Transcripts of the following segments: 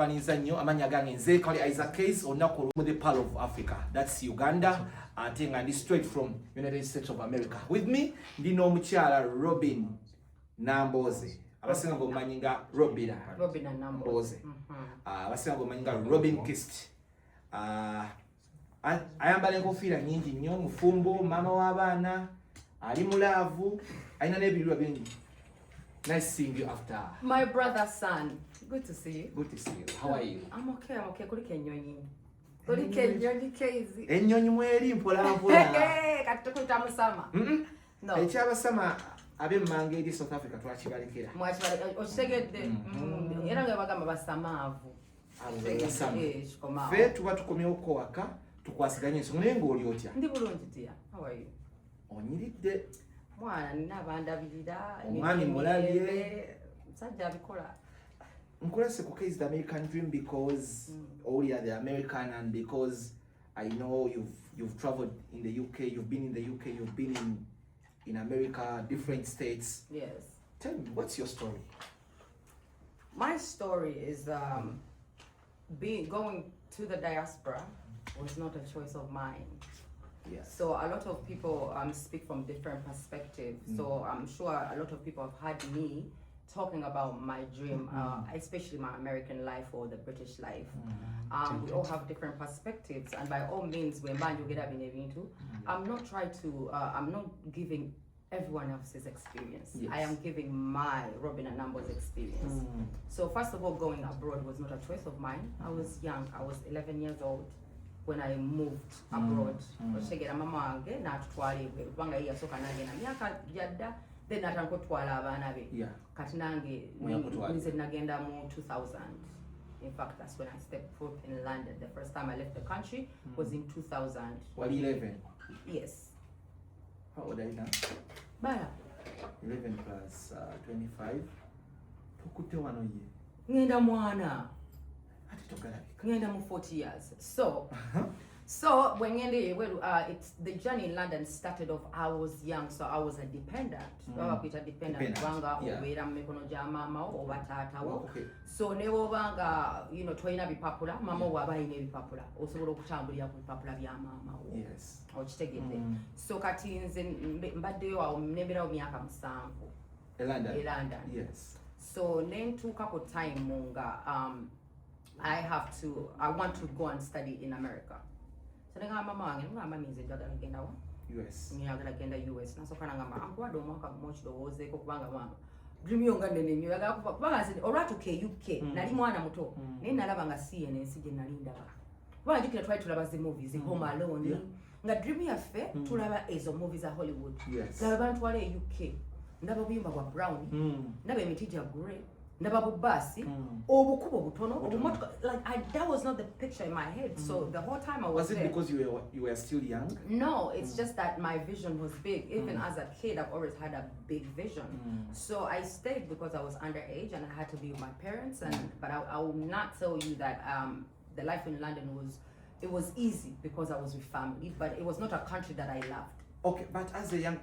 mwebaniza nnyo amanya gange nze KAIYZ olunaku the Pearl of Africa, that's Uganda, ate nga ndi straight from United States of America. With me ndino omukyala Robin Namboze, abasinga ng'omumanyi nga Robin Namboze, abasinga ng'omumanyi nga Robin Kisti. Ayambala enkofiira nnyingi nnyo, mufumbo, mama w'abaana, ali mulaavu, alina n'ebirwa bingi. Nice seeing you after. My brother's son. Good to see you. Good to see you. How are you? I'm okay. Kuri kenyonyi. Kuri kenyonyi KAIYZ. Enyonyi mweri mpola mpola. Katukuta musama. No. Ekyaba sama abe mange eri South Africa twakibalekera. Mwakibale okitegedde. Era nga bagamba basamaavu. Fe tuba tukomyewo ko waka tukwasiganye ensonga naye ng'oli otya? Ndi bulungi tia. How are you? Onyiridde. Mwana nina bandabirira. Omwami mulabye. Musajja abikola. Nkulese ku KAIYZ-AMERICAN dream because you are the American, and because I know you've traveled in the UK, you've been in the UK, you've been in America, different states. Yes. Tell me, what's your story? My story is going to the diaspora was not a choice of mine. Yes. So a lot of people speak from different perspectives. So I'm sure a lot of people have heard me talking about my dream, especially my American life or the British life. We all have different perspectives, and by all means, when you get up in a into, I'm not giving everyone else's experience. Yes. I am giving my Robin and Nambo's experience. So first of all, going abroad was not a choice of mine. I was young. I was 11 years old when I moved abroad. Then natangotwala abaana be. Yeah. Kati nange nze nagenda mu 2000. In fact, that's when I stepped foot in London. The first time I left the country was in 2000. Well, 11? Yes. How old are you now? Baya. 11 plus 25. Tukute wano ye. Ngenda mwana. Ati togalabika. Ngenda mu 40 years. So when it's the journey in London started off. I was young, so I was a dependent. Banga obera mmekono gya mama oba taatawo. So nebo banga toyina bipapula, mama waba ayina ebipapula. Osobola okutambulira ku bipapula bya mama wo. Yes. Okitegedde. So kati nze mbaddeyo awo nemberawo myaka 7. London. Yes. So nentuuka ku time nga I want to go and study in America. Mama US. US. Nasoka nangamba ankwado omwaka much dowozeeko kubanga mama dream yonga nene nyo yagako kubanga nze olwatu UK nali mwana muto naye nalaba nga CNN sije nalinda ba jukira twali tulaba zi movies Home Alone nga dream yaffe tulaba ezo movies za Hollywood laba bantu wale UK ndaba buyimba bwa Brown ndaba emiti gya grey ndaba bubasi obukubo butono that was not the picture in my head. So the whole time I was it there, because you were still young? No, it's just that my vision was big. Even as a kid, I've always had a big vision. So I stayed because I was underage and I had to be with my parents. But I will not tell you that the life in London was easy because I was with family, but it was not a country that I loved. Okay, but as a young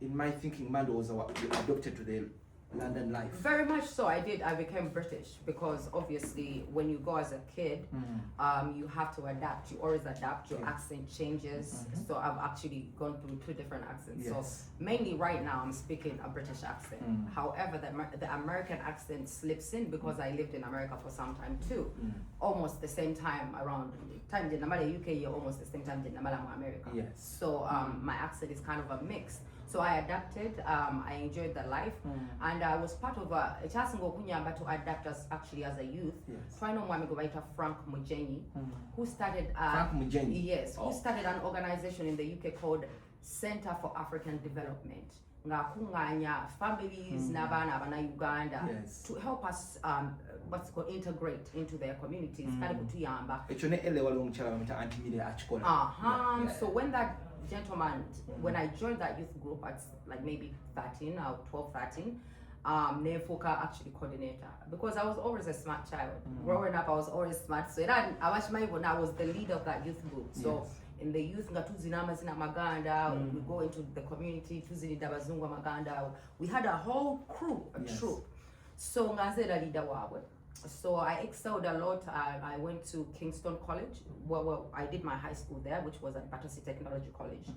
in my thinking, Mando was adopted to the London life. Very much so. I became British because obviously when you go as a kid, you have to adapt. You always adapt. Your accent changes. So I've actually gone through 2 different accents. Yes. So mainly right now I'm speaking a British accent. However, the American accent slips in because I lived in America for some time too. Almost the same time around time in UK, almost the same time in America. Yes. So my accent is kind of a mix. So I adapted, I enjoyed the life, and I was part of a to adapt us actually as a youth. Trying to Frank Mujeni, who started who started an organization in the UK called Center for African Development. Families na Uganda to help us integrate into their communities. So when that gentleman, when I joined that youth group at like maybe 13 or 12, 13, Nefuka actually coordinator, because I was always a smart child. Growing up, I was always smart. So I was the leader of that youth group. So in the youth, we go into the community, we had a whole crew, a troop. So ngazela leader wabwe. So I excelled a lot. I went to Kingston College. Well, I did my high school there, which was at Battersea Technology College.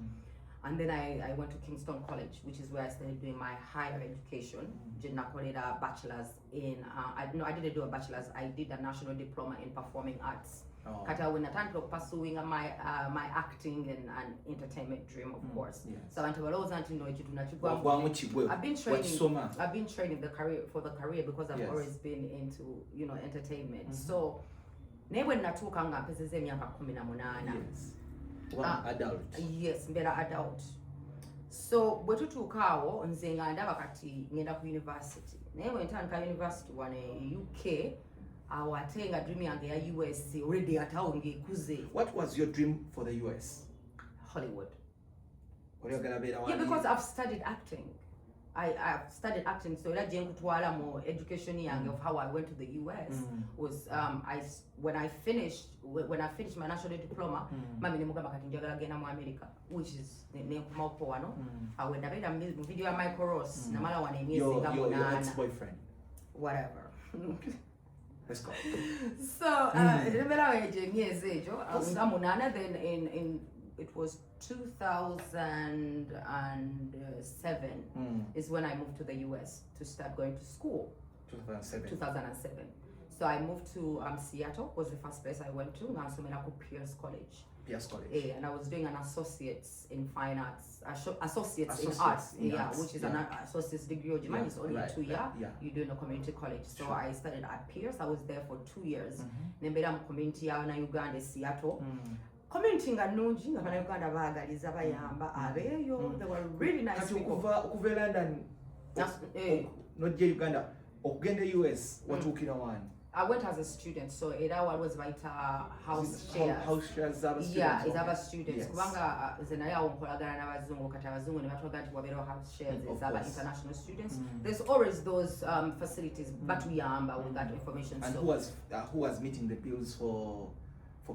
And then I went to Kingston College, which is where I started doing my higher education. Did not call it a bachelor's in, I didn't do a bachelor's. I did a national diploma in performing arts. Kata when I started pursuing my acting and entertainment dream, of course. Yes. So I've been training the career because I've always been into entertainment. So never natukanga pesa zemyaka 18. Yes. Adult. Yes, better adult. So bwetutuukaawo nze nga ndaba kati ngenda ku university. Naye bwe ntandika university wane UK awo ate nga dream yange ya US already atawo ngekuze. What was your dream for the US? Hollywood. Yeah, because I've studied acting. I've studied acting, so that jengutwala more education yange of how I went to the US was when I finished my national diploma, mami nemugamba kati njagala genda mu America, which is nekumapo wano. I ndabera mu video ya Michael Ross namala wana emyezi nga 8. Your ex-boyfriend. Whatever. Let's go. So ndabera weje emyezi ejo nga 8, then in it was 2007 is when I moved to the US to start going to school. 2007. So I moved to Seattle, was the first place I went to. Pierce College. Pierce College. Yeah, and I was doing an associates in fine arts, associates in arts, which is an associate's degree. It's only 2 years. You do in a community college. So I studied at Pierce. I was there for 2 years. Nembera community ya Uganda, Seattle. Community nga nungi nga Uganda baagaliza bayamba abeeyo. They were really nice people. Okuva London not Uganda okugenda US watuukira wani? I went as a student, so era was house shares. House shares are students. Yeah, it's other students. Kubanga zenaye awo nkolagana n'abazungu kati abazungu ne batwaga nti wabeerawo house shares is other international students. There's always those facilities, but we are with that information. And so who was meeting the bills for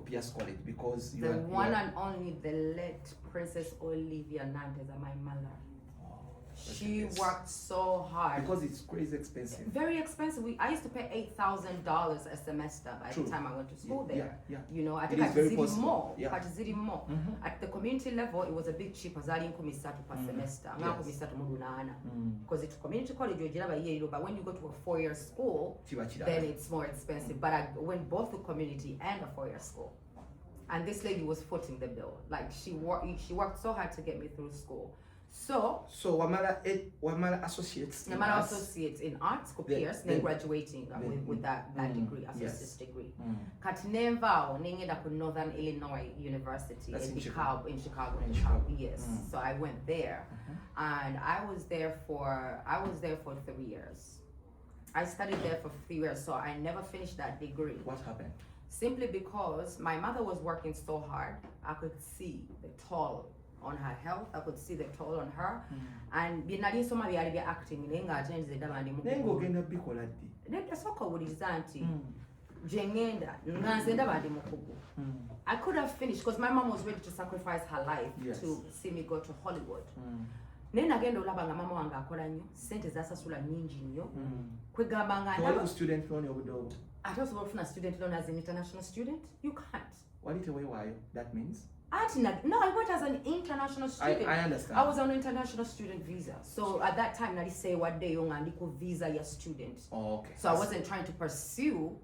Pierce College? Because the one and only the late Princess Olivia Nantes, my mother. She worked so hard. Because it's crazy expensive. Very expensive. I used to pay $8,000 a semester by the time I went to school there. I think I did more. At the community level, it was a bit cheaper. Per semester. Because it's community college, but when you go to a 4-year school, then it's more expensive. But I went both to community and a 4-year school. And this lady was footing the bill. Like she worked so hard to get me through school. So Wamala associates. Wamala associates in arts, Pierce, then graduating with that degree, associate's degree. Katineva, ningeda ku Northern Illinois University in Chicago. Yes. So I went there, and I was there for 3 years. I studied there for 3 years, so I never finished that degree. What happened? Simply because my mother was working so hard, I could see the toll on her health. I could see the toll on her, and binali soma byali bya acting nenga atenze dabandi mu nengo genda bikola ddi nenda soka wuliza nti jengenda nganze dabandi mu kugu. I could have finished because my mom was ready to sacrifice her life to see me go to Hollywood. Nena genda olaba nga mama wange akola nnyo sente zasasula nnyingi nnyo kwegamba nga ndaba student loan obudobo ate osobola ofuna student loan as an international student. You can't. Waliteweewaayo. That means no, I went as an international student. I understand. I was on an international student visa. So at that time, I say what day young and visa your student. Oh, okay. So I wasn't trying to pursue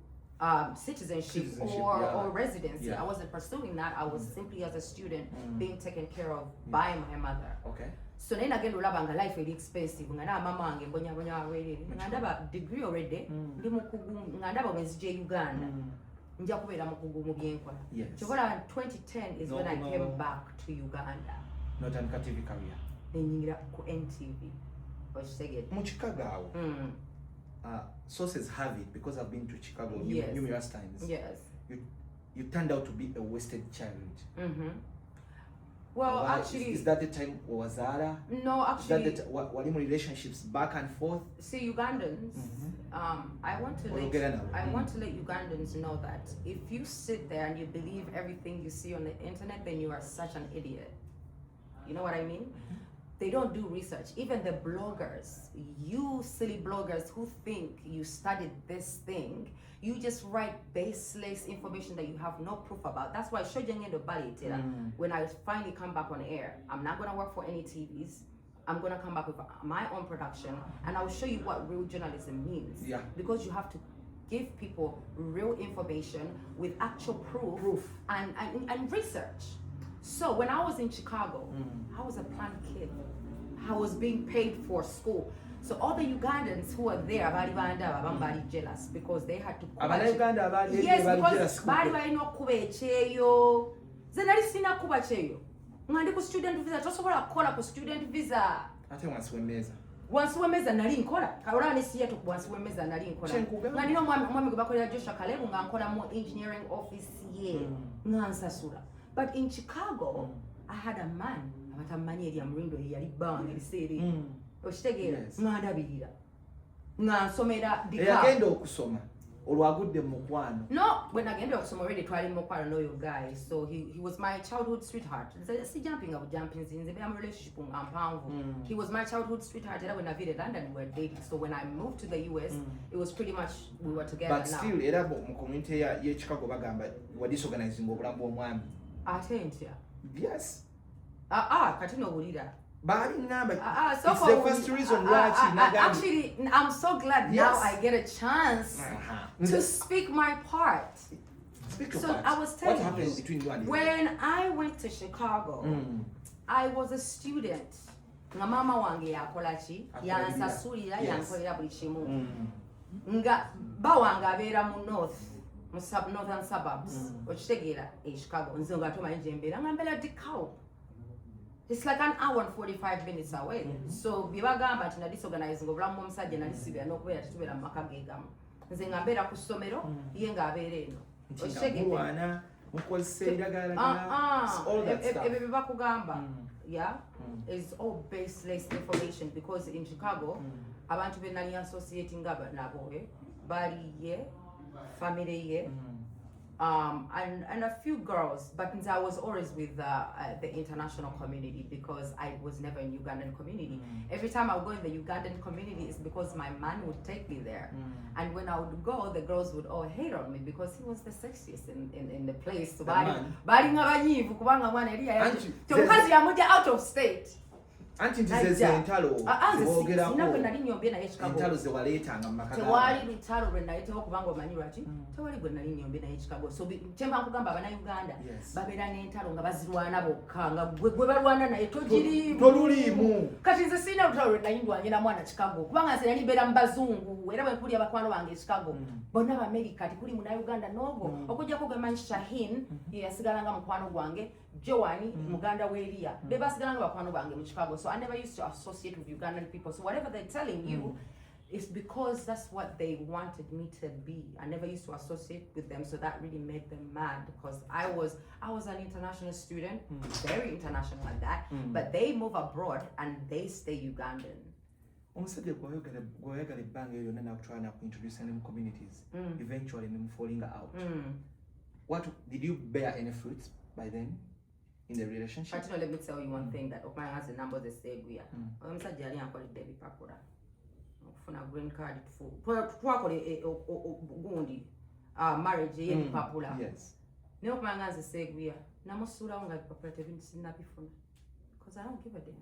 citizenship or residency. I wasn't pursuing that. I was simply as a student being taken care of by my mother. Okay. So then again, ulabanga life very expensive. Ngana mama ange bonya already. Ngandaba degree already. Ngandaba mwezi Uganda. Yes. 2010 is when I came back to Uganda. Not an TV career. Then you ku NTV. Mu Chicago. Sources have it because I've been to Chicago numerous times. Yes. You turned out to be a wasted child. Well, actually, is that the time Wazara? No, actually. Is that the relationships back and forth? See, Ugandans. I want to let Ugandans know that if you sit there and you believe everything you see on the internet, then you are such an idiot. You know what I mean? they don't do research. Even the bloggers, you silly bloggers who think you studied this thing, you just write baseless information that you have no proof about. That's why when I finally come back on air, I'm not going to work for any TVs. I'm going to come back with my own production, and I'll show you what real journalism means. Yeah. Because you have to give people real information with actual proof. And research. So when I was in Chicago, I was a planned kid. I was being paid for school. So all the Ugandans who were there, very jealous because they had to. Yes, because bari no kubecheyo. Zenali sina kuba cheyo. Ngandi ku student visa, tosobola kukola ku student visa. Ate wansiwemeza. Wansiwemeza nali nkola. Kalora ni siya to wansiwemeza nali nkola. Ngandi no mwami kubakolera Joshua Kalebu nga nkola mu engineering office ye. Ngansasula. But in Chicago, I had a man. Abatamanye eri amrindo yali bang ebiseeri. Okitegera ngandabirira. Ngansomera dika. Yagenda okusoma. Olwagudde mu mukwano. No, when I get okusoma already twali mu mukwano know your guy. So he was my childhood sweetheart. Si jumping zinze be am relationship ngampanvu. He was my childhood sweetheart era when I visited London we were dating. So when I moved to the US, it was pretty much we were together but now. But still era mu community ya Chicago bagamba wa disorganizing obulamu bw'omwami. Atentya. Yes. Kati no bulira. But number, so it's the first reason why actually, I'm so glad now I get a chance to speak my part. Speak your so part. I was telling what happened between you and when I went to Chicago, I was a student. Nga mama wange yakolachi, yansasulira, yankolera buli kimu. Nga ba wange abeera mu northern suburbs. Okitegera Chicago. Nze nga toma nje mbeera nga mbeera Dikau. It's like an hour and 45 minutes away. So bibagamba nti na disorganizing obulamu omusajja nali sibira n'okubeera tetubeera mu maka geegamu. Nze nga mbeera ku ssomero ye ng'abeera eno. Okitegeera mukozesa endagala all that stuff. Ebyo bye bakugamba is all baseless information because in Chicago abantu be nali associating nabo bali ye family ye and a few girls, but I was always with the international community because I was never in Ugandan community. Every time I would go in the Ugandan community, it's because my man would take me there. And when I would go, the girls would all hate on me because he was the sexiest in the place. So out of state. Anti ntize entalo nabwe nali nyombe naye Chicago entalo ze waleetanga mu maka tewali bitalo lwe nayiteho kubanga omanyi lwaki tewali gwe nali nyombe naye Chicago so temba nkugamba abana Uganda babeera n'entalo nga bazirwana bokka nga gwe balwana naye tolulimu kati nze sina lutalo lwe nayindwanye na mwana Chicago kubanga nze nali mbeera mu bazungu era bwe nkuli abakwano bange Chicago bonna ba America kati kuli mu Uganda n'ogwo okujjako gwe manyi Shahin yasigalanga mukwano gwange Joani, Muganda Weria. They basigala bakwano bange mu Chicago. So I never used to associate with Ugandan people. So whatever they're telling you is because that's what they wanted me to be. I never used to associate with them, so that really made them mad because I was an international student, very international like that. But they move abroad and they stay Ugandan. Omusajja gw'oyagala ebbanga eryo yonna nakutwala nakuintroduce in communities. Eventually falling out. What did you bear any fruits by then? In the relationship? But let me tell you one thing that Okman has the number they say we are. I'm saying Jali and call it Debbie Papura. For a green card for Gundi marriage ye Papula. Yes. No Okman has the say we are. Namusura on like Papura before. Because I don't give a damn.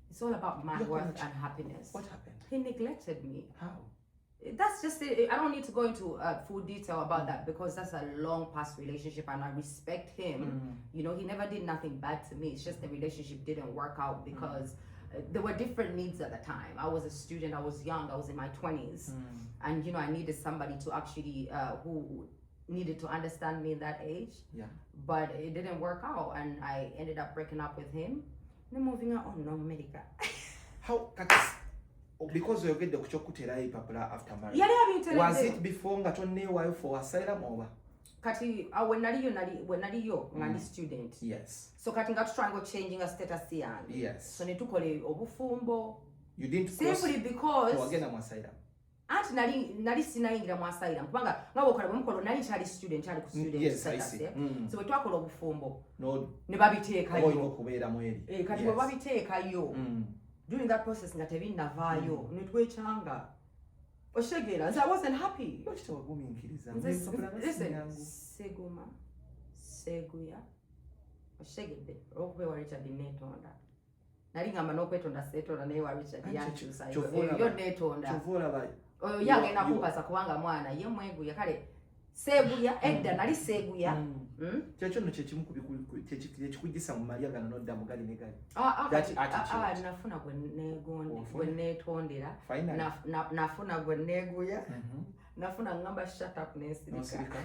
It's all about my worth and happiness. What happened? He neglected me. How? That's just it. I don't need to go into full detail about that because that's a long past relationship and I respect him. You know, he never did nothing bad to me. It's just the relationship didn't work out because there were different needs at the time. I was a student, I was young, I was in my 20s. And, you know, I needed somebody to actually, who needed to understand me in that age. Yeah. But it didn't work out and I ended up breaking up with him. And moving on to America. How? Because you get the kuchokutera papula after marriage. Yeah, was it before nga tonneewayo for asylum or? Kati when nali yo ngani student. Yes. So kati nga tutrango changing a status yange. Yes. So netukole obufumbo. You didn't simply because to again am asylum. anti nali sinayingira mu asylum kubanga ngabo kola bamukolo nali chali student chali ku student yes, status yeah? So we twakola obufumbo no ne babiteekayo okubeera mweri kati bwe babiteekayo during that process nga tebinnavaayo ne twechanga oshegera I wasn't happy. Listen, seguya oshegedde okubewa Richard netonda nali ngamba n'okwetonda seetonda naye wa Richard yankyusa yo netonda oyo yagenda kumpasa kubanga mwana ye mweguya kale seguya edda nali seguya kyekyo no kyekimu kyekikugisa mu malya gano nodda mugali ne gali nafuna gwe neetondera nafuna gwe neeguya nafuna ngamba shut up nesirika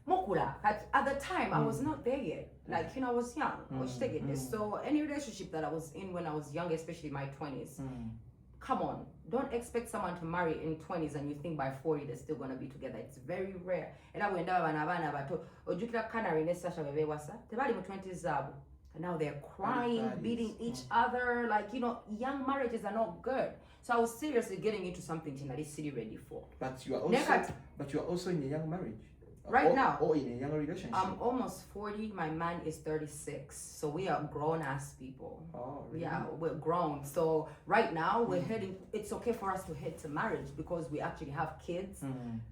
mukula at the time I was not there yet, like I was young so any relationship that I was in when I was young, especially my 20s, come on, don't expect someone to marry in 20s and you think by 40 they're still going to be together. It's very rare. Era wenda abana bato ojukira Canary ne Sasha bebewasa tebali mu 20s zabo and now they're crying, beating each other, like young marriages are not good. So I was seriously getting into something Tinali City ready for. But you are also in a young marriage. Now, or in a younger relationship. I'm almost 40. My man is 36. So we are grown-ass people. Oh, really? Yeah, we're grown. So right now we're heading. It's okay for us to head to marriage because we actually have kids.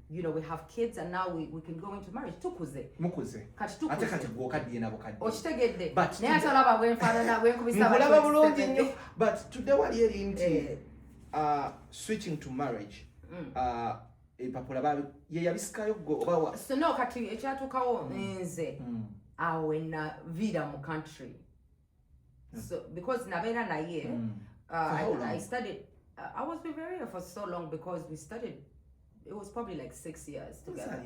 We have kids, and now we can go into marriage. Tukuze. Mukuze. Kati tukuze. Ate kati gwokaddiye nabo kaddiye. Okitegedde. But naye ate olaba bwenfaanana bwenkubisa mulaba bulungi nnyo. But today wali eri nti switching to marriage. So no kati ekyatukawo nze awe na vida mu country so because nabeera naye I studied I was with Maria for so long because we studied it was probably like 6 years together.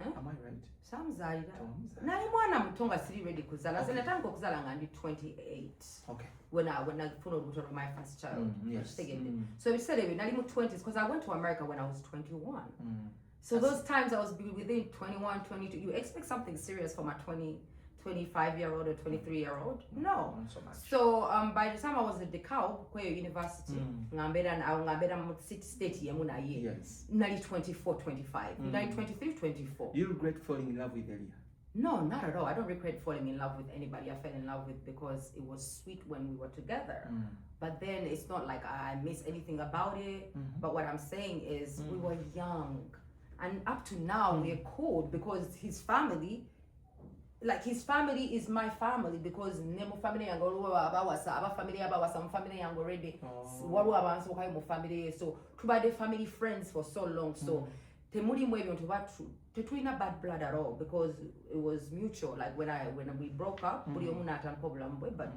Am I right? Samzalira nali mwana mutonga siri ready kuzala nze natandika okuzala nga ndi 28 when I funa olubuto lwa my first child. So we said nali mu 20s because I went to America when I was 21. So those times I was within 21, 22, you expect something serious from a 25-year-old or 23-year-old? No. Not so much. So by the time I was at DeKalb, Kweyo University, ngambera mu state yemu na ye. Yes. Nali 24, 25. Nali 23, 24. You regret falling in love with Elia? No, not at all. I don't regret falling in love with anybody I fell in love with because it was sweet when we were together. But then it's not like I miss anything about it. But what I'm saying is we were young. And up to now, we're cool because his family is my family because nemo family yango abawasa aba family abawasa mu family yango already walu abanso kai mu family so tubade family friends for so long so temuli mwebyo ntubatu tetulina bad blood at all because it was mutual like when we broke up buli omu n'atandika obulamu bwe but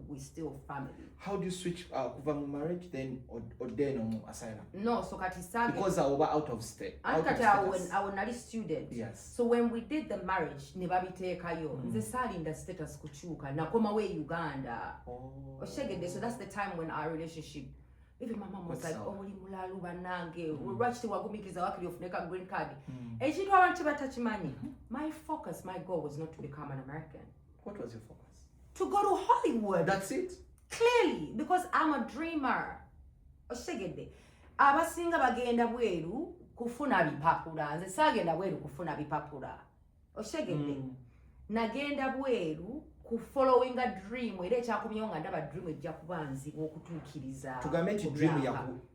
we still family. How do you switch kuva mu marriage then or then mu asylum? No, so kati sage because I was out of state. I was not a student. Yes. So when we did the marriage ne babiteekayo nze salinda status kuchuka nakoma we Uganda. Oshegede, so that's the time when our relationship even my mom was like, oh, mulalu banange, lwaki tewagumikiriza wakiri ofuneka green card. Ekintu abantu batakimanyi. My focus, my goal was not to become an American. What was your focus? To go to Hollywood. That's it? Clearly, because I'm a dreamer. Oshegede. Abasinga bagenda bweru kufuna bipapula. Nze sagenda bweru kufuna bipapula. Oshegede. Nagenda bweru ku following a dream era ekyakumyewo nga ndaba dream ejja kuba nzibu okutuukiriza tugambe nti dream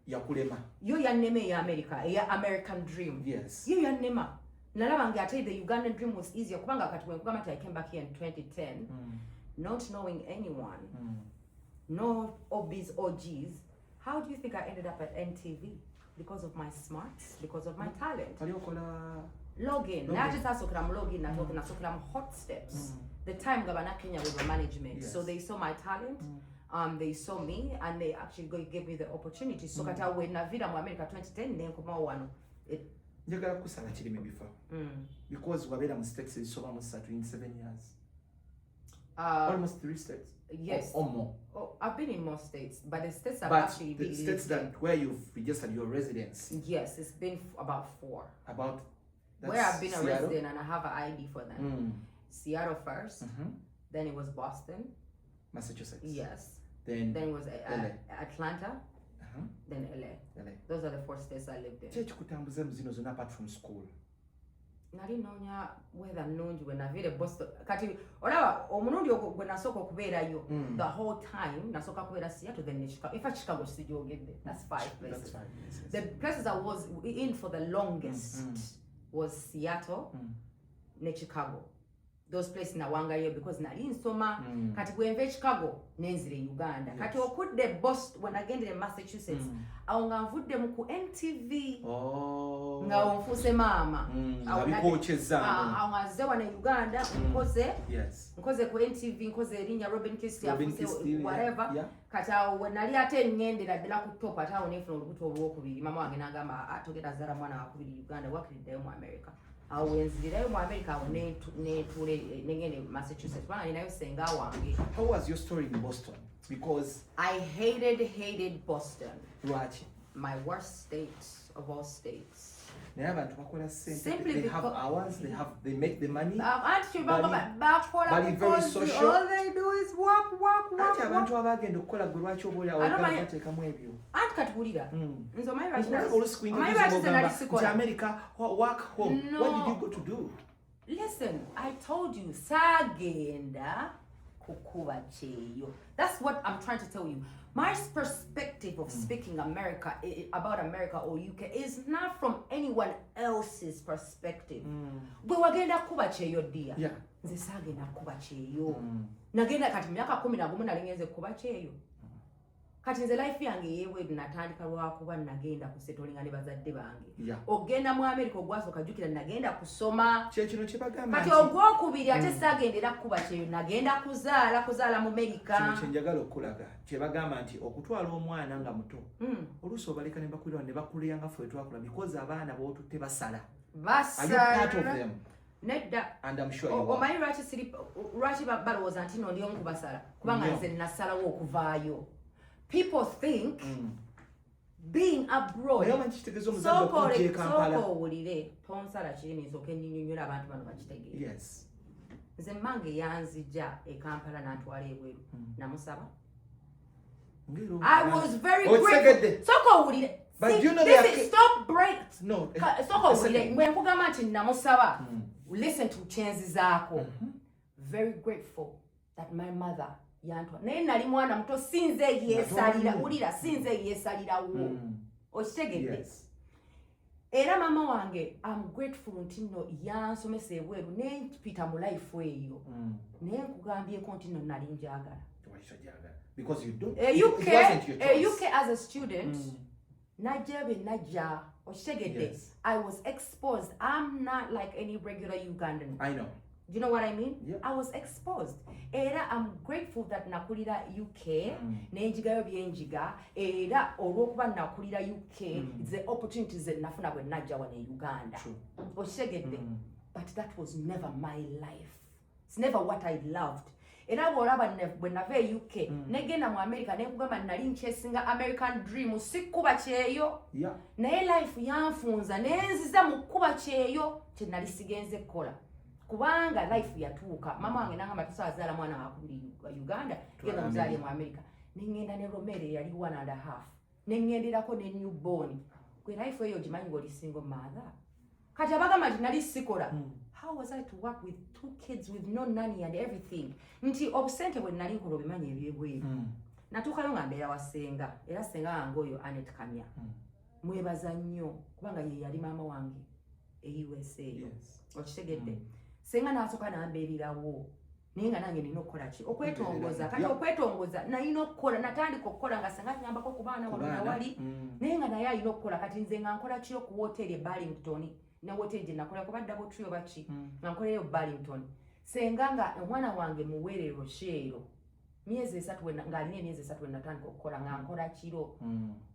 yakulema yo yannema eya America eya American dream. Yes. Yo yannema nalaba nga ate the Ugandan dream was easier kubanga kati wenkugamba nti I came back here in 2010 not knowing anyone no OBs or Gs. How do you think I ended up at NTV? Because of my smarts, because of my talent. Login. Not just login, nasokram hot steps. The time Gabana Kenya with the management. Yes. So they saw my talent, they saw me, and they actually gave me the opportunity. So kata when Navida mu America 2010 then kuma wano. Njagala kusala kirime before. Because wabera mu states is so almost 7 years. Almost 3 states. Yes. Or more. Oh, I've been in more states, but the states have actually been. The states that where you've registered your residence. Yes, it's been about 4. About. Where I've been a resident and I have an ID for them. Seattle first, then it was Boston, Massachusetts. Yes. Then it was Atlanta, then LA. Those are the 4 states I lived in. Kyekikutambuza muzino zonna apart from school? Nali noonya weather nnungi bwe naviire Boston. Kati olaba omulundi gwe nasooka okubeerayo the whole time nasooka kubeera Seattle then Chicago. In fact, Chicago sigyogedde. That's 5 places. The places I was in for the longest was Seattle ne Chicago. Those places nawangayo because nali nsoma kati bwe nve Chicago nenzire Uganda. Kati okudde Boston when I get in Massachusetts awo nga nvudde mu ku NTV nga onfuse mama awo ngaze wana Uganda nkoze ku NTV nkoze erinnya Robin Kisti whatever kati awo when nali ate ngendera ddala ku top ate awo nefuna olubuto olwokubiri mama wange n'agamba atogera zara mwana wakubiri Uganda wakiriddeyo mu America. I was in America when Massachusetts. How was your story in Boston? Because I hated Boston. Right. My worst state of all states. Simply they have hours, they make the money. But it's very social. All they do is work. I America, work home. No. What did you go to do? Listen, I told you, Sagenda Kukubacheyo. That's what I'm trying to tell you. My perspective of speaking about America or UK is not from anyone else's perspective. But wagenda kubacheyo dia. Yeah. Nze sagenda kubacheyo. Nagenda kati myaka 10 nalingenze kubacheyo. Kati nze life yange yewe natandika lwakuba nagenda kusettolinga ne bazadde bange. Ogenda mu America ogwasoka jukira nagenda kusoma. Kino kibagamba. Kati ogwokubiri ate sagendera kuba kyeyo nagenda kuzaala mu America. Kino kyenjagala okulaga. Kyebagamba nti okutwala omwana nga muto. Oluusi obaleka ne bakulira ne bakulira nga ffe twakula because abaana bootutte basala. Are you part of them? Nedda. And I'm sure you are. Omanyi lwaki balowooza nti ndi omu kubasala kubanga nze nasalawo okuvaayo. People think being abroad yes. Nze mange yanzija e Kampala n'antwala ebweru namusaba. I was very grateful. Soko wulire. But you know stop break. No. Soko wulire mwe nkugamba nti namusaba. Listen to chances zako. Very grateful that my mother yantwa naye nali mwana muto sinze yesalira ulira sinze yesalira wo okitegedde era mama wange I'm grateful nti no yansomesa ebweru ne mpita mu life eyo naye nkugambye ko nti no nali njagala because you don't UK as a student najja okitegedde I was exposed. I'm not like any regular Ugandan. I know. Do you know what I mean? Yep. I was exposed. Era I'm grateful that nakulira UK, nenjigayo byenjiga, era olwokuba nakulira UK, the opportunities that nafuna bwe najja wane Uganda. Oshegedde. But that was never my life. It's never what I loved. Era bwolaba bwe nave UK, negenda mu America nekugamba nali nchesinga American dream sikuba kyeyo. Yeah. Naye life yanfunza nenziza mu kuba kyeyo kye nali sigenze kola. Kubanga life yatuuka mama wange nangamba tusazaala mwana wakubiri Uganda genda muzali mu America ningenda ne Romere yali 1.5 nengenderako ne newborn kwe life eyo jimanyi ngoli single mother kati abagamba nali sikola how was I to work with 2 kids with no nanny and everything nti obsente bwe nali nkola bimanyi ebyebweru natuukayo nga mbeera wasenga era senga wange oyo Anet Kamya mwebaza nnyo kubanga ye yali mama wange e USA okitegedde senga nasoka nambeerirawo naye nga nange nina okukola ki okwetongoza kati okwetongoza nalina okukola natandika okukola nga senga nyambako ku baana wano nawali naye nga naye alina okukola kati nze nga nkola ki ku wooteeri e Barrington ne wooteeri gye nakola kuba double tree oba ki nga nkolayo Barrington senga nga omwana wange muweere Rochelle myezi 3 ng'alina emyezi 3 natandika okukola nga nkola kiro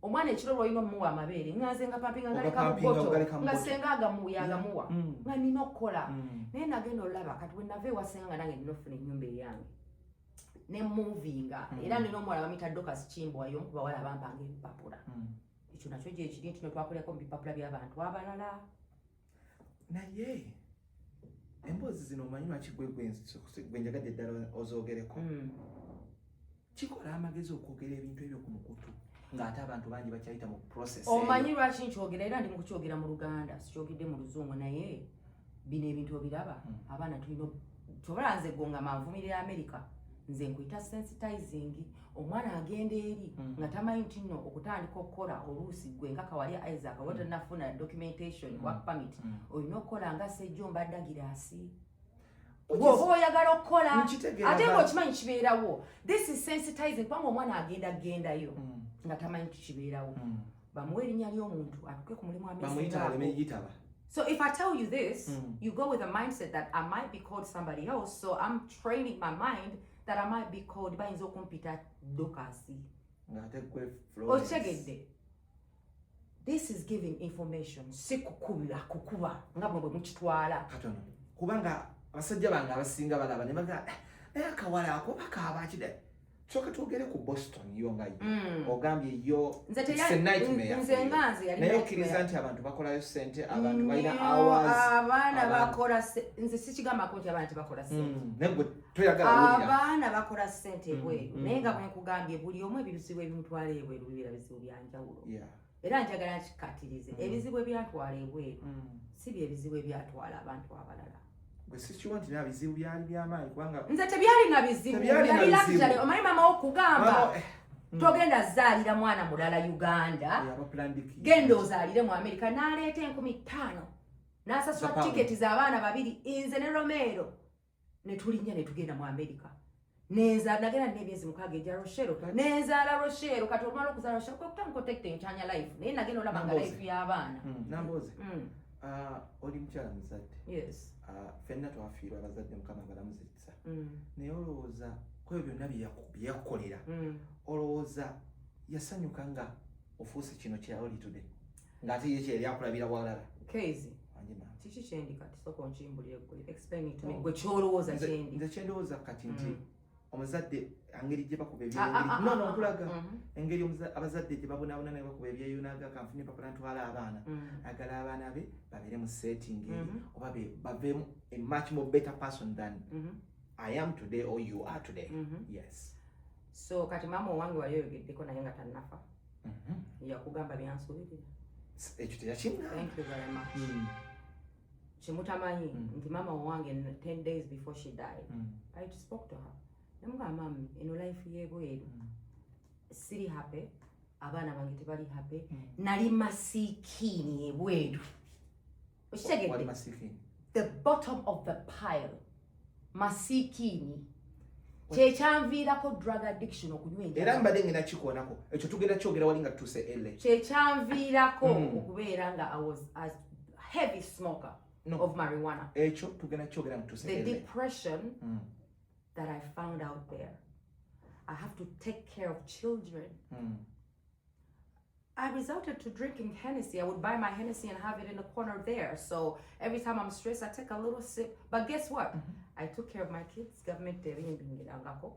omwana ekiro lw'olina omuwa amabeere nganze nga pampinga ngaleka mu boto nga senga agamuwa nga nina okukola naye nagenda olaba kati bwe nava ewasenga nga nange nina ofuna ennyumba eyange ne movinga era nina omuwala bamuyita Dorcas Kimbwa y'omu ku bawala bampanga ebipapula ekyo nakyo gye kiri nti netwakolako mu bipapula by'abantu abalala naye emboozi zino omanyi lwaki gwe njagadde ddala ozoogereko kikola amagezi okwogera ebintu ebyo ku mukutu ng'ate abantu bangi bakyayita mu process omanyi lwaki nkyogera era ndi mu kukyogera mu Luganda sikyogedde mu Luzungu naye bino ebintu obiraba abaana tulina tobola nze gonga manvumirira America nze nkuyita sensitizing omwana agenda eri nga tamanyi nti nno okutandika okukola oluusi gwe nga kawali Isaac wata nafuna documentation work permit olina okukola nga sejjo mbadagirasi oba oyagala okukola ate ng'okimanyi kibeerawo. This is sensitizing kubanga omwana agendayo nga tamanyi nti kibeerawo bamuwa erinnya ly'omuntu atuke ku mulimu bamuyitaba. So if I tell you this, you go with a mindset that I might be called somebody else, so I'm training my mind that I might be called by Inzo Computer Dokasi. This is giving information. Kukuba. Kubanga abasajja bange abasinga balaba ne baga akawala ako bakabakide. Choka tugere ku Boston yo ngayo. Ogambye yo it's a nightmare. Naye okkiriza nti abantu bakolayo sente abantu balina hours. Abaana bakola nze sikigamba ko nti abantu bakola sente. Nebwe toyagala wulira. Abaana bakola sente bwe. Naye nga bwe nkugambye buli omu ebizibu ebimutwala ebweru bibira bizibu byanjawulo. Era njagala nkikatirize ebizibu ebyatwala ebweru si bye bizibu ebyatwala abantu abalala. Gwe sikiwanti na bizibu byali byamaanyi kubanga nze tebyali na bizibu byali luxury omanyi mama okugamba togenda zaalira mwana mulala Uganda genda ozaalire mu America n'aleeta 5,000 n'asasula tiketi z'abaana babiri nze ne Romero ne tulinnya ne tugenda mu America neza nagenda n'ebyezi mukaaga egya Rochelle nezaala Rochelle kati omwana okuzaala Rochelle kwe kutanga protecting nkyanya life naye nagenda olabanga life y'abaana namboze oli mukyala muzadde yes fenna twafiirwa abazadde mukama balamuzikisa naye olowooza kweyo byonna byeyakukolera olowooza yasanyuka nga ofuuse kino kyali today ng'ate ye kyeri akulabira walala KAIYZ kiki kyendi kati sooka onkimbulire gwe explain it to me gwe kyolowooza kyendi nze kyendowooza kati nti omuzadde engeri gye bakuba ebyeyuna nkulaga engeri abazadde gye babonaabona naye bakuba ebyeyunaga kanfune papula ntwala abaana agala abaana be babeere mu setting eri oba baveemu a much more better person than I am today or you are today. Yes. So kati mama owange wali oyogeddeko naye nga tannafa yakugamba byansuubirira ekyo teyakimga. Thank you very much. Kimutamanyi nti mama owange 10 days before she died I spoke to her. Namugamba mami eno life y'ebweru siri happy abaana bange tebali happy nali masikiini ebweru okitegedde the bottom of the pile masikiini kyekyanviirako drug addiction okunywa enjala era mbadde ngenda kikoonako ekyo tugenda kyogera wali nga tutuuse ele kyekyanviirako okubeera nga I was a heavy smoker of marijuana ekyo tugenda kyogera nga tutuuse ele the depression that I found out there. I have to take care of children. I resorted to drinking Hennessy. I would buy my Hennessy and have it in the corner there. So every time I'm stressed, I take a little sip. But guess what? I took care of my kids. Government teriyembingirangako.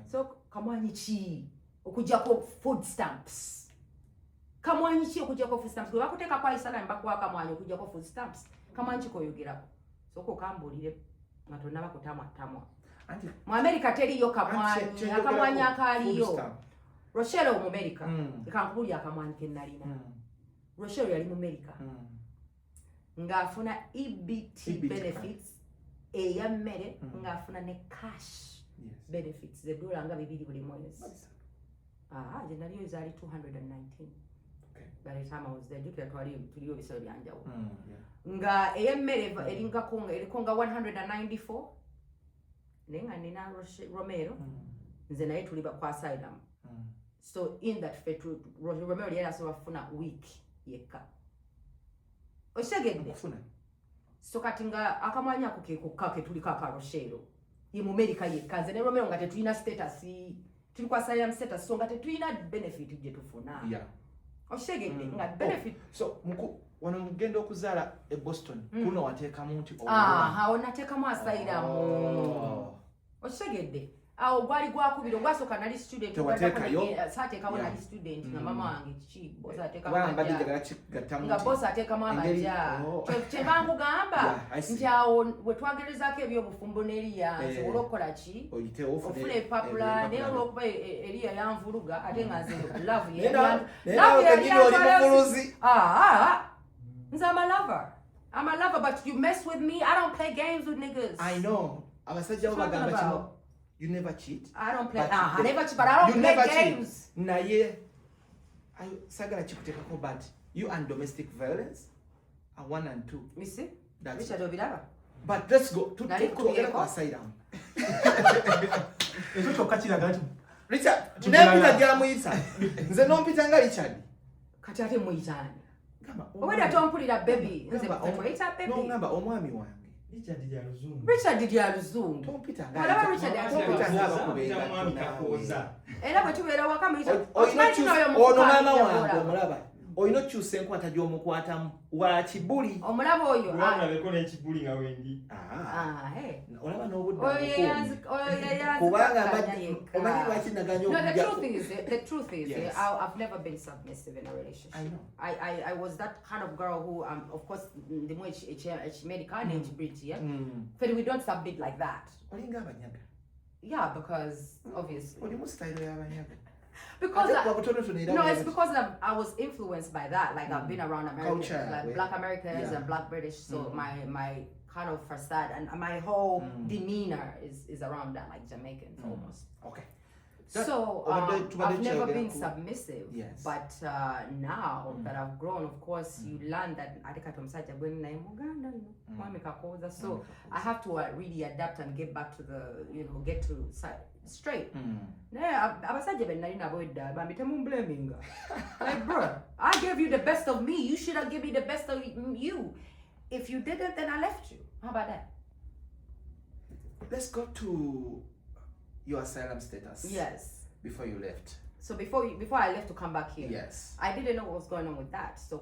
So kamwanyi chi okujjako food stamps. Kamwanyi chi okujjako food stamps. Gwe bakuteeka kwa isala mbakuwa kamwanyi okujjako food stamps. Kamwanyi koyogerako. So ko kambulire nga tonna bakutamwa. Mu America teriyo kamwanyi akamwanyi akaaliyo Rochelle mu America ekankubulya akamwanyi ke nalina Rochelle yali mu America ng'afuna EBT benefits eya mmere ng'afuna ne cash benefits $2 nga 2 buli mwezi nje naliyo zaali 219 by the time I was there jukira tuliyo bisalo byanjawo nga eya mmere eriko nga 194 nenga nina Romero nze naye tuli kwa Saidam so in that fetru Romero yera so wafuna week yeka oshegedde so kati nga akamwanya kukake tuli kaka Rochelle ye mu America yeka nze ne Romero nga tetulina status tuli kwa Saidam status so nga tetulina benefit je tufuna oshegedde nga benefit so wano mugenda okuzaala e Boston kuno wateekamu nti onateekamu Saidam oshegedde awo gwali gwakubira ogwasooka nali student saateekawo nali student nga mama wange kiki bosi nga bosi ateekamu amajja kyebangugamba nti awo bwe twagerezaako ebyobufumbo n'eriya nsobola okukola ki ofuna epapula naye olwokuba eriya yanvuluga ate nga nze nze I'm a lover, but you mess with me. I don't play games with niggas. I know. You never cheat. I don't play. I never cheat, but I don't play games. Naye, sagala chikutekako, but you and domestic violence are 1 and 2. You see? That's Richard Obilaba. But let's go to aside down. Richard, tunapita jamu isa. Nze nompita nga Richard. Kati ate muyitani. Obwedda tompulira baby. Nze muyita baby. No ngamba omwami wange. Richard ya luzungu. Tompita nga. Olaba Richard nga mwami kakoza. Era bwe tubeera waka muyita. Ono mama wange omulaba. Oyino kyusa enkwata gy'omukwatamu wa kibuli. Omulaba oyo. Olabeko n'ekibuli nga wendi. Olaba n'obudde kubanga omanyi lwaki naganya okujja. The truth is, yes. I've never been submissive in a relationship. I know. I was that kind of girl who, of course, the more she made kind of British, yeah? But we don't submit like that. Olinga abanyaga. Yeah, because obviously. Olimu style y'abanyaga. Because it's because I was influenced by that. Like I've been around Americans, culture, like Black Americans and Black British. So my kind of facade and my whole demeanor is around that, like Jamaicans almost. Okay. So I've never been submissive. Yes. But now that I've grown, of course, you learn that so I have to really adapt and get back to the, get to straight. Like, bro, I gave you the best of me. You should have given me the best of you. If you didn't, then I left you. How about that? Let's go to your asylum status. Yes. Before you left. So before I left to come back here, yes, I didn't know what was going on with that. So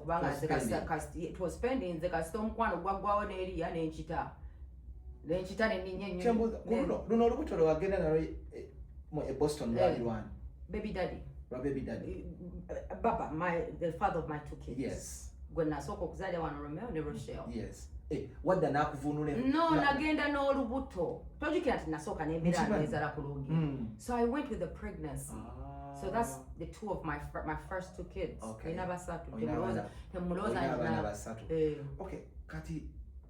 it was pending. The custom kwano gwagwawo n'eriya n'enchita n'enyenye. Luno olubuto lwagenda nalo mu Boston lwalirwana. Baby daddy. Baby daddy. Baba, the father of my 2 kids. Yes. Gwe nasooka okuzaalira wano Romeo ne Rochelle. Yes. Wadda n'akuvunula. No, nagenda n'olubuto. Tojjukira nti nasooka n'embeera n'ezaala ku luugi. So I went with the pregnancy. So that's the 2 of my first 2 kids. Okay. Okay. Kati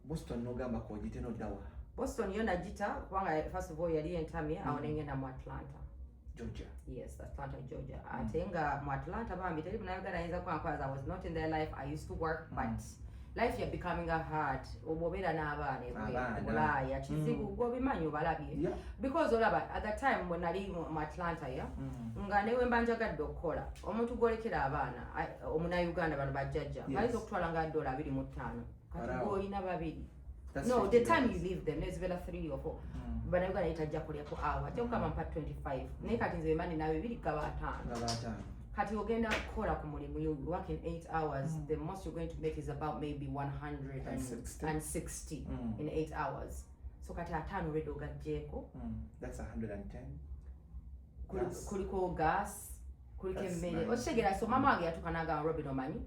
Boston nogamba kojite noddawa. Boston yo najita kubanga first of all yali entamye awo nengenda mu Atlanta. Georgia. Yes, Atlanta, Georgia. Ate nga mu Atlanta bambi teri munayagala ayinza kwankwaza. I was not in their life. I used to work, but life you're becoming a hard. Obobera n'abaana ebulaya kizibu gobimanyi obalabye. Because olaba at that time when I lived in Atlanta nga newe mbanjagadde okukola omuntu gwolekera abaana omunayuganda bano bajjajja bayinza okutwala nga $25 kati goyina babiri. No, the time you leave them, there's about 3 or 4. But I'm going to take for hour. I don't come and pay 25. Nekati nze mani nawe bili kaba 5. Kati ogenda kola ku mulimu, you work in 8 hours. The most you're going to make is about maybe 160 in 8 hours. So kati atano redo gajeko. That's 110. Kuliko gas, kuliko mmere. Oshegera so mama wange yatukanaga Robin omanyi.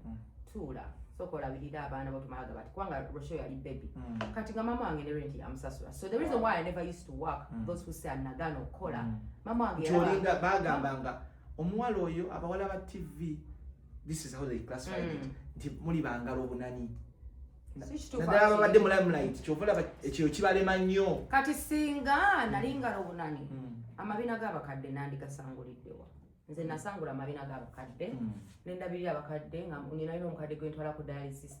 Tula. So kola bilida abaana botumalaga bati kwanga Rochelle yali baby. Kati nga mama wange ne rent amusasula. So the reason why I never used to work, those who say anagano kola, mama wange cholinga bagambanga omuwala oyo abawala ba TV, this is how they classify it. Nti muli bangalo obunani. Nadala babadde mu limelight kyovola ekyo kibalema nnyo. Kati singa nalingalo obunani. Amabina g'abakadde nandigasanguliddewa. Nze nasangula amabina g'abakadde nendabirira abakadde nga ninayo omukadde gwe ntwala ku dialysis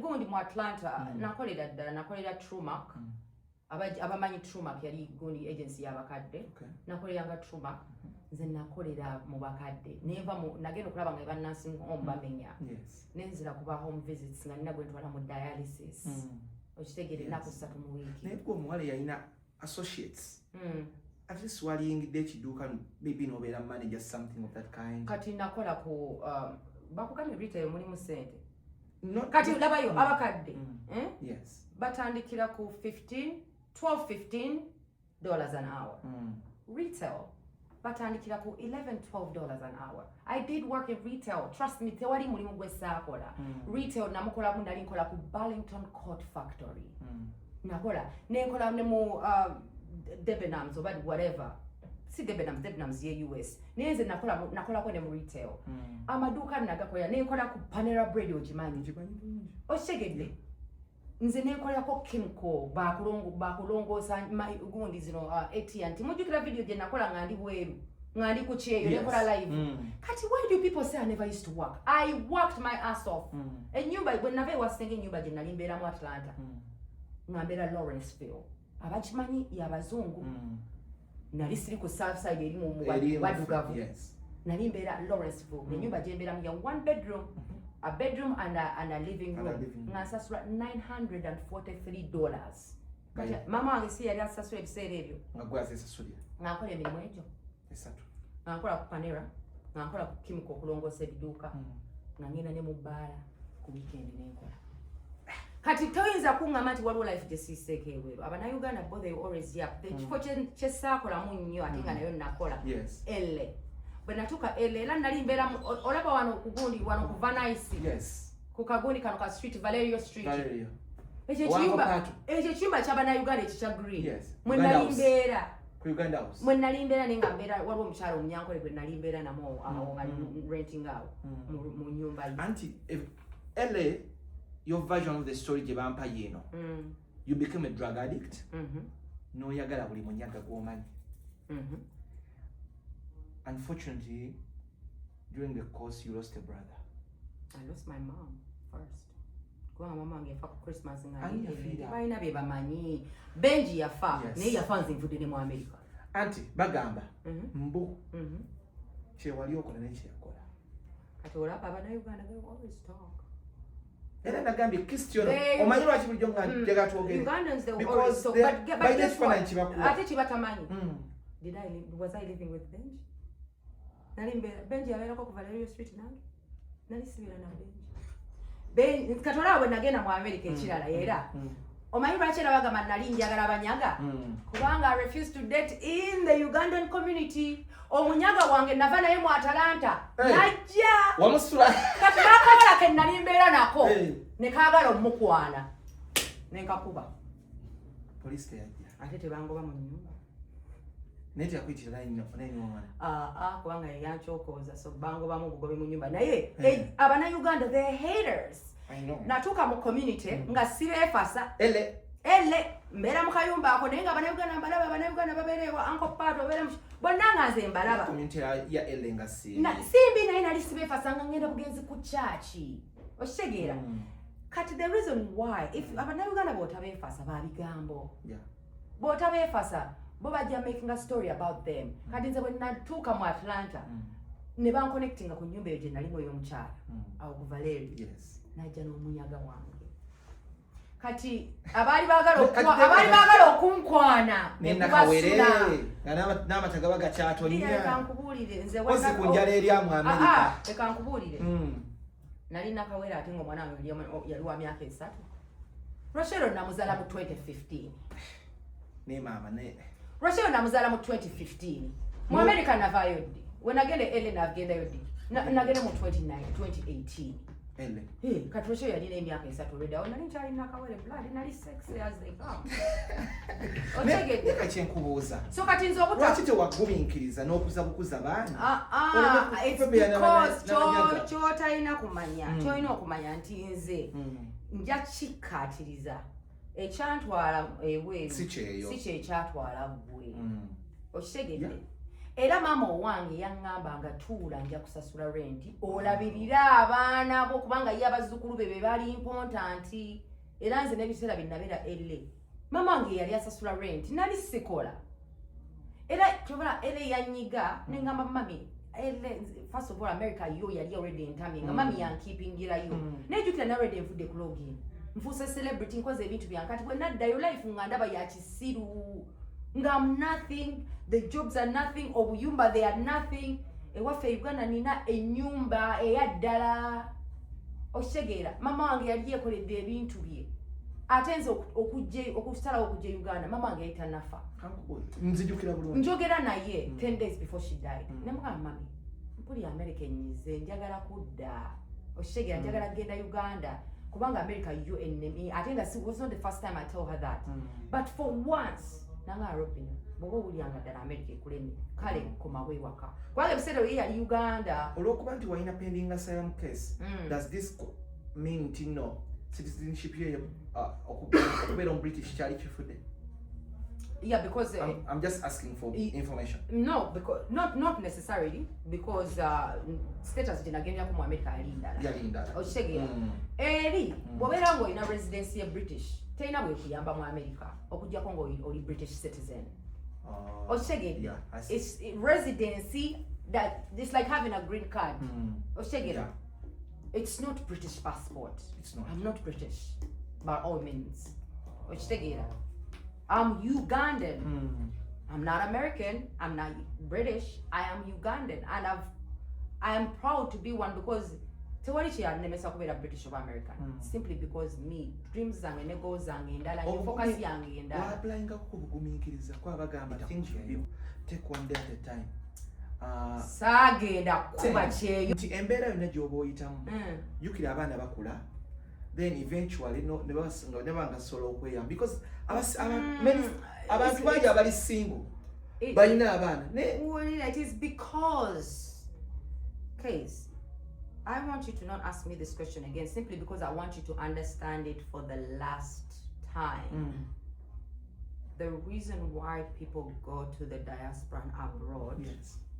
gundi mu Atlanta nakolera Trumac abamanyi Trumac yali gundi agency y'abakadde nakoleranga Trumac nze nakolera mu bakadde neva nagenda okulaba nga bannansi home bamenya nenzira kuba home visits nga nina gwe ntwala mu dialysis okitegere ennaku 3 mu wiiki naye gwe omuwala yalina associates at least waliyingidde ekiduuka maybe nobeera manager something of that kind. Kati nakola ku bakugambye retail mulimu sente kati labayo abakadde yes batandikira ku $15 an hour retail batandikira ku $11-12 an hour. I did work in retail. Trust me, tewali mulimu gw'essaakola. Retail namukolamu nali nkola ku Burlington Coat Factory. Nakola nenkola ne mu Debenhams or whatever. Si Debenhams ye US. Nenze nakola ko ne mu retail. Amaduka nagakola nenkola ku Panera Bread ojimanyi. Oshegedde. Nze nenkola ko Kimco bakulongosa gundi zino AT&T. Mujukira video je nakola ngandi bweru. Ngandi ku cheyo nenkola live. Kati why do people say I never used to work? I worked my ass off. Enyumba when nave was singing nyumba je nalimbera mu Atlanta. Ngambera Lawrenceville. Abachimanyi yabazungu. Nali siri ku south side eri mu wadugavu. Yes. Nalimbera Lawrenceville. Enyumba je mbera mu 1 bedroom. A bedroom and a living room. Ngasasura $943. Kati mama wange si yali asasura ebiseera ebyo. Ngagwa sasura. Ngakola emirimu egyo. Esatu. Ngakola ku Panera, ngakola ku Kimco okulongosa ebiduuka. Ngenda ne mu bbaala ku weekend nenkola. Kati toyinza kuŋŋamba nti waliwo life gye siseeko ebweru. Abannayuganda bo they always yap. Ekifo kye saakolamu nnyo ate nga nayo nakola. Elle. Bwe natuuka Elle era nali mbeera olaba wano kugundi wano ku Van Nice. Yes. Ku kagundi kano ka street Valerio Street. Valerio. Ekyo kiyumba ky'Abannayuganda ekikya green. Yes. Mwe nali mbeera. Ku Uganda House. Mwe nali mbeera nenga mbeera waliwo omukyala omunyankole gwe nali mbeera namu awo nga renting awo mu nnyumba ye. Auntie, if Elle, your version of the story gye bampa yeno. You became a drug addict. N'oyagala buli munyaga gw'omanyi. Unfortunately, during the course, you lost a brother. I lost my mom first. Kubanga mama wange yafa ku Christmas nga balina bye bamanyi. Benji yafa naye yafa nze nvudde ne mu America. Anti bagamba mbu kyewali okola n'ekyeyakola. Kati olaba Abannayuganda they always talk. Era nagambye Kisti ono omanyi lwaki bulijjo nga njagala twogere. Ugandans they always talk. But guess what? Ate kibatamanyi. Was I living with Benji? Benji yabeerako ku Valerio Street nange. Nali sibira na Benji. Katola bwe nagenda mu America ekirala era. Omanyi lwaki era bagamba nali njagala banyaga? Kubanga I refused to date in the Ugandan community. Omunyaga wange nava naye mu Atlanta. Najja. Wamusula. Kati nakawala ke nali mbeera nako. Ne kaagala omukwana. Nenkakuba. Police teyajja. Ate tebangoba mu nnyumba. Neti yakwitira nnyo omwana. Kubanga yankyokoza so bangobamu obugobe mu nnyumba naye Abannayuganda they're haters. I know. Natuuka mu community nga sibeefasa. Elle mbeera mu kayumba ako naye nga Abannayuganda babeerewa Uncle Pat obeera mu bonna nga nze mbalaba. Community ya Elle nga simbi. Simbi naye nali sibeefasa nga ngenda bugenzi ku chaachi. Okitegeera. Kati the reason why if Abannayuganda bootabeefasa babigambo. Bootabeefasa bo bajja making a story about them. Kati nze bwe natuuka mu Atlanta ne banconnectinga ku nnyumba eyo gye nalimu ey'omukyala awo ku Valerio. Yes. Najja n'omunyaga wange. Kati abaali baagala okunkwana ne nakawere n'amataga bagakyatonya. Leka nkubuulire nze kozi ku njala eri mu America. Leka nkubuulire. Nali nakawere ate ng'omwana wange yali wa myaka 3. Rochelle namuzaala mu 2015. Ne mama ne. Rochelle namuzaala mu 2015. Mu America navaayo ddi. We nagenda Elle nagendayo ddi. Nagenda mu 2018. Elle. Kati Rochelle yalina emyaka 3 already. Awo nali nkyalina akawere blood nali sexy as they come. Otegedde. Ekyenkubuuza. So kati nze obuta. Lwaki tewagumiikiriza n'okuzabukuza baana? It's because ky'otalina kumanya. Ky'olina okumanya nti nze nja kikkaatiriza. Ekyantwala ebweru si kye kyatwala ggwe. Okitegedde. Era mama owange yaŋŋamba nga tuula nja kusasula renti olabirira abaana bo kubanga ye abazzukulu be baali important. Era nze n'ebiseera bye nabeera Elle. Mama wange yali asasula renti nali sikola. Era tobala Elle yanyiga n'engamba mami Elle first of all America yo yali already entamye nga mami yankeepingira yo. Nejjukira na already nvudde ku login. Nfuuse celebrity nkoze ebintu byankati bwe naddayo life nga ndaba ya kisiru nga I'm nothing, the jobs are nothing, obuyumba they are nothing. Ewaffe Uganda nina ennyumba eyaddala. Okitegeera mama wange yali yekoledde ebintu bye atenze okusala okujja Uganda mama wange yayita nafa nzijukira bulungi njogera naye 10 days before she died nemugamba mami mpuli America enyize njagala kudda oshegera njagala genda Uganda kubanga America you enemy ate nga was not the first time I told her that but for once nanga Robin bogo ulyanga ddala America ekuleni kale komawe waka kubanga biseera bye yali Uganda olwokuba nti walina pending asylum case does this mean no citizenship here okubeera on British kyali kifudde? Yeah, because I'm just asking for information. No, because not necessarily because status dinagenda ku America alinda. Oshegera. Eri bobera ngo ina residency ya British. Tena bwe kuyamba mu America okujja ko ngo oli British citizen. Oshegera. Yeah, it's residency that it's like having a green card. Oshegera. Yeah. It's not British passport. It's not. I'm not British by all means. Oshegera. I'm Ugandan. I'm not American. I'm not British. I am Ugandan, and I am proud to be one because tewalichi anemesa kubeera British or American simply because me dreams zange ne goals zange ndala focus yange ndala. Applying ku bugumiikiriza kwa bagamba things you take one day at a time. Sagenda kuba kyeyo nti embeera yonna gy'oba oyitamu jjukira abaana bakula then eventually nebanga sola okweyamba because abantu bangi abali single balina abaana it is because KAIYZ, I want you to not ask me this question again simply because I want you to understand it for the last time. The reason why people go to the diaspora and abroad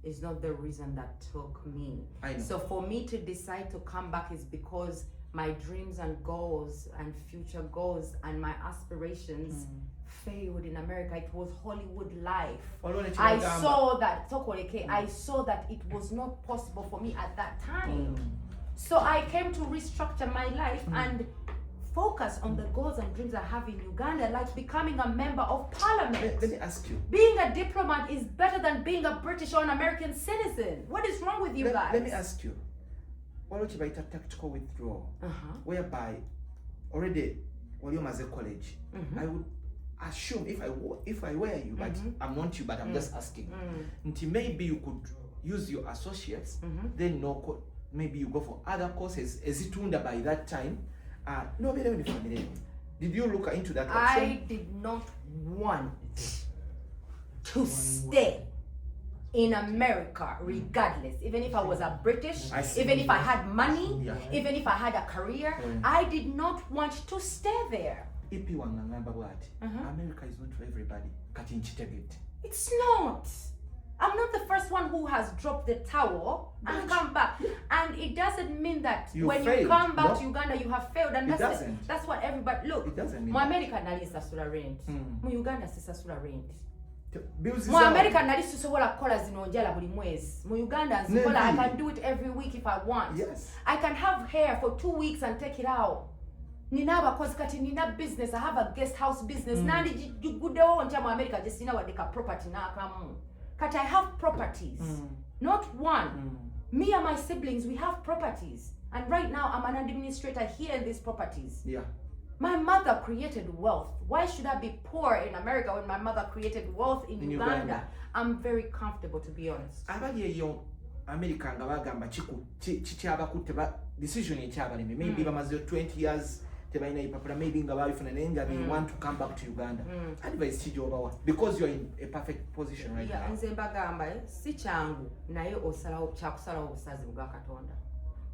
is not the reason that took me. I know. So for me to decide to come back is because my dreams and goals and future goals and my aspirations failed in America. It was Hollywood life. I saw that I saw that it was not possible for me at that time. So I came to restructure my life and focus on the goals and dreams I have in Uganda, like becoming a member of parliament. Let me ask you. Being a diplomat is better than being a British or an American citizen. What is wrong with you guys? Let me ask you. Why don't you write a tactical withdrawal, whereby already when you're at college, I would assume if I were you, but I'm not you, but I'm just asking. Until maybe you could use your associates, then maybe you go for other courses. Ezitunda by that time. No, did you look into that option? I did not want to stay in America regardless, even if I was a British, even if I had money, even if I had a career, I did not want to stay there. America is not for everybody. It's not. I'm not the first one who has dropped the towel and come back. And it doesn't mean that when you come back to Uganda, you have failed. And that's what everybody, look, it doesn't mean my American nali sasula rent. Mu Uganda sasula rent. Mu America nali sisobola kukola zino njala buli mwezi. Mu Uganda nzikola, I can do it every week if I want. Yes. I can have hair for 2 weeks and take it out. Nina abakozi kati nina business, I have a guest house business. Nandi gudewo ntya mu America just nina wadeka property nakamu. Kati I have properties. Not one. Me and my siblings, we have properties. And right now I'm an administrator here in these properties. Yeah. My mother created wealth. Why should I be poor in America when my mother created wealth in Uganda? I'm very comfortable, to be honest. America nga bagamba kikyabakutte decision ekyabaleme maybe bamaze 20 years tebalina ipapula maybe nga babifuna naye nga they want to come back to Uganda. Advice kijobawa because you're in a perfect position right now. Nze mbagamba si kyangu naye osalawo kyakusalawo obusazi bwa Katonda.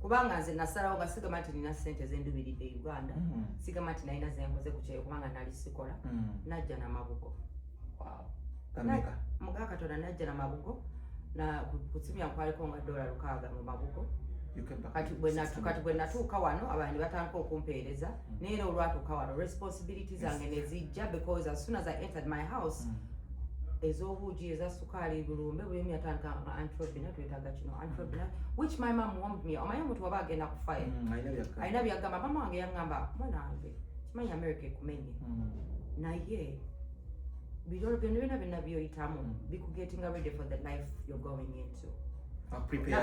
Kubanga nze nasalawo nga sigamba nti nina ssente zendubiridde Uganda, sigamba nti nalina zenkoze ku kyeyo kubanga nali sikola, najja n'amabugo. Wow. Kameka. Muga Katonda najja n'amabugo na kusimya kwaliko nga $600 mu mabugo. Kati bwe natuuka wano abantu batandika okumpeereza naye olwatuuka wano responsibilities zange ne zijja because as soon as I entered my house ez'obuugi eza sukaali bulumbe buli omu yatandika antropina twetaaga kino antropina which my mom warned me omanyi omuntu waba agenda kufayo alina byagamba mama wange yaŋŋamba mwana wange kimanyi America ekumenye naye bino byonna byoyitamu bikugetting ready for the life you're going into.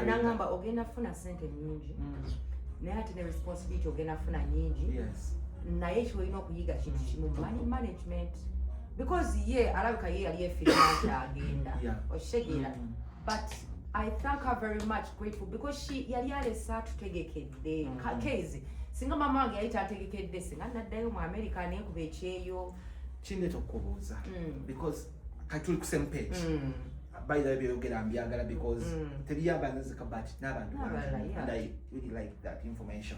Nangamba ogenda funa sente nyingi naye ate ne responsibility ogenda funa nyingi naye kyolina okuyiga kintu kimu money management because ye alabika ye yali efirima nti agenda okitegeera but I thank her very much, grateful because she yali alesa tutegekedde KAIYZ singa mama wange yali tategekedde singa naddayo mu America nenkuba ekyeyo kindeeta okubuuza because kati tuli ku same page by the way byogera mbyagala because tebiyamba nzika but n'abantu and I really like that information.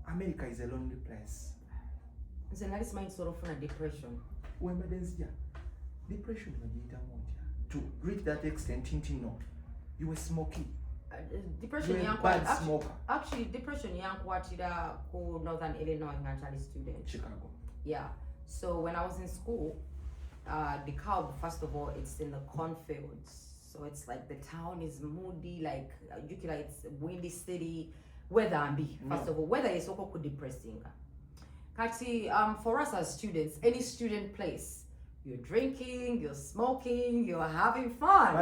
America is a lonely place. Nze nali simanyi sort of a depression. Wembadde nzija depression bagiyitamu ntya to reach that extent no you were smoking. Depression yankwatira actually depression yankwatira ku Northern Illinois nga student Chicago. Yeah, so when I was in school DeKalb, first of all, it's in the cornfields, so it's like the town is moody, like it's a windy city. Weather first of all, weather is also depressing. Kati, for us as students, any student place, you're drinking, you're smoking, you're having fun.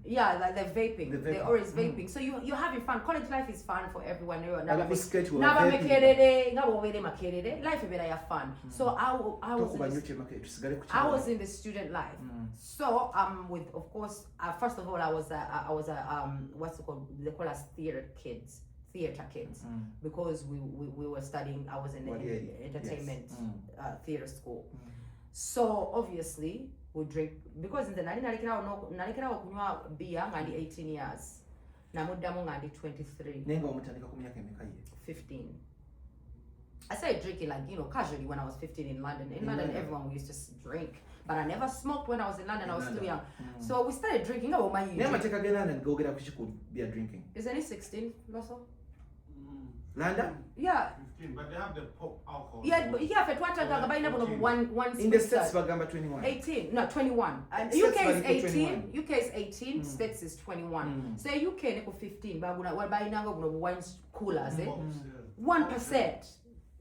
Yeah, like they're vaping. They're always vaping. So you're having fun. College life is fun for everyone. Life is very fun. So I was in the student life. So with of course first of all I was a what's it called? They call us theater kids. Because we were studying. I was in the entertainment theater school. So obviously we drink because in the nalikirawo kunywa beer ngandi 18 years namuddamu ngandi 23 nenga omutandika ku myaka emeka ye 15. I started drinking like casually when I was 15 in London. In London everyone used to drink, but I never smoked when I was in London. I was too young. So we started drinking. About my year. Never and go get up beer drinking. Is any 16 also? London? Yeah. 15, but they have the pop alcohol. Yeah, but yeah, but one in the States bagamba 21. 18, no 21. UK is 18. UK is 18. States is 21. So UK neko 15. But by now wine coolers, 1%.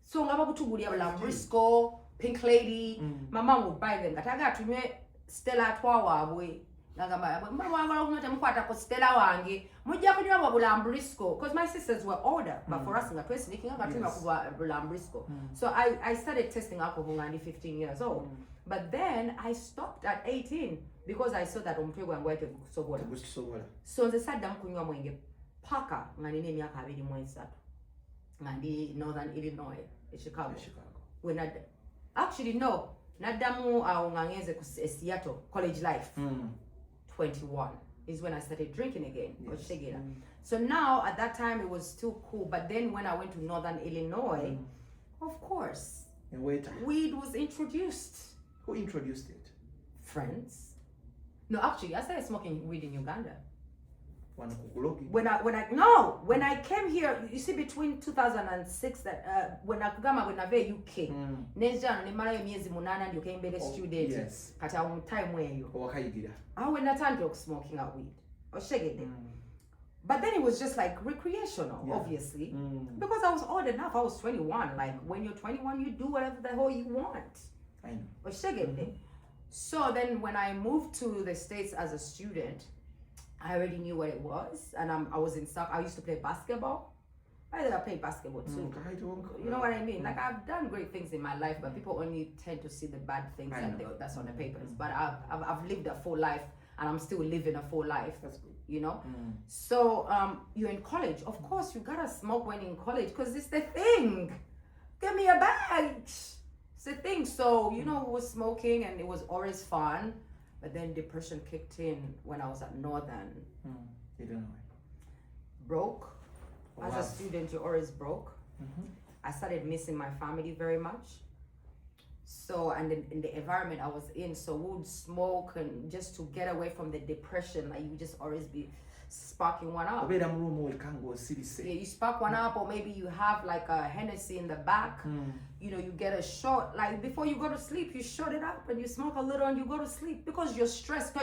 So ngaba kutugulya Lambrisco, Pink Lady. My mom would buy them. Kataga tunywe Stella twawabwe. Because my sisters were older, but for us, so I started testing alcohol at 15 years old. But then I stopped at 18 because I saw that so the sat down kunywa mwenge paka ngani myaka 23 ngandi Northern Illinois, Chicago. When I actually no nadamu ngangeze ku Seattle college life. 21 is when I started drinking again. So now at that time it was still cool, but then when I went to Northern Illinois, of course, weed was introduced. Who introduced it? Friends. No, actually, I started smoking weed in Uganda. When I came here, you see, between 2006 that when I came UK, Nezja ni mara miezi munana ndio came back student. Yes. Kata time where you. I went not time smoking out weed. But then it was just like recreational, obviously, because I was old enough. I was 21. Like when you're 21, you do whatever the hell you want. I know. So then when I moved to the States as a student, I already knew what it was, and I was in stuff. I used to play basketball. I played basketball too. You know what I mean? Like I've done great things in my life, but people only tend to see the bad things that's on the papers. But I've lived a full life, and I'm still living a full life. That's good. You know. So you're in college. Of course, you gotta smoke when in college because it's the thing. Give me a bag. It's the thing. So we was smoking, and it was always fun. But then depression kicked in when I was at Northern. Illinois. Broke. As a student, you're always broke. I started missing my family very much. So, and in the environment I was in, so we would smoke and just to get away from the depression, like you would just always be sparking one up. Yeah, you spark one up, or maybe you have like a Hennessy in the back. You get a shot, like before you go to sleep, you shut it up and you smoke a little and you go to sleep because you're stressed.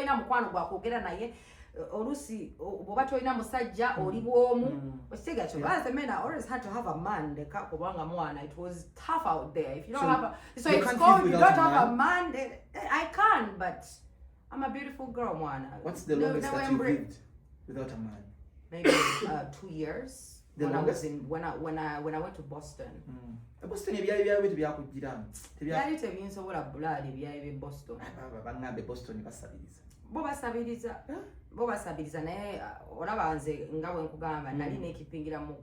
Orusi obatoina musajja oli bwomu okitegakyo as the men I always had to have a man kubanga mwana. It was tough out there if you don't have so it's called you don't have a man. I can, but I'm a beautiful girl mwana. What's the longest that you've lived without a man? Maybe 2 years. The when I longest? was in when I went to Boston. Boston ebyali byawe tebyakugiramu Byali tebinsobola bulali byali be Boston. bangambe Boston basabiriza bo basabiriza naye olaba nze nga bwe nkugamba nali nekipingira mu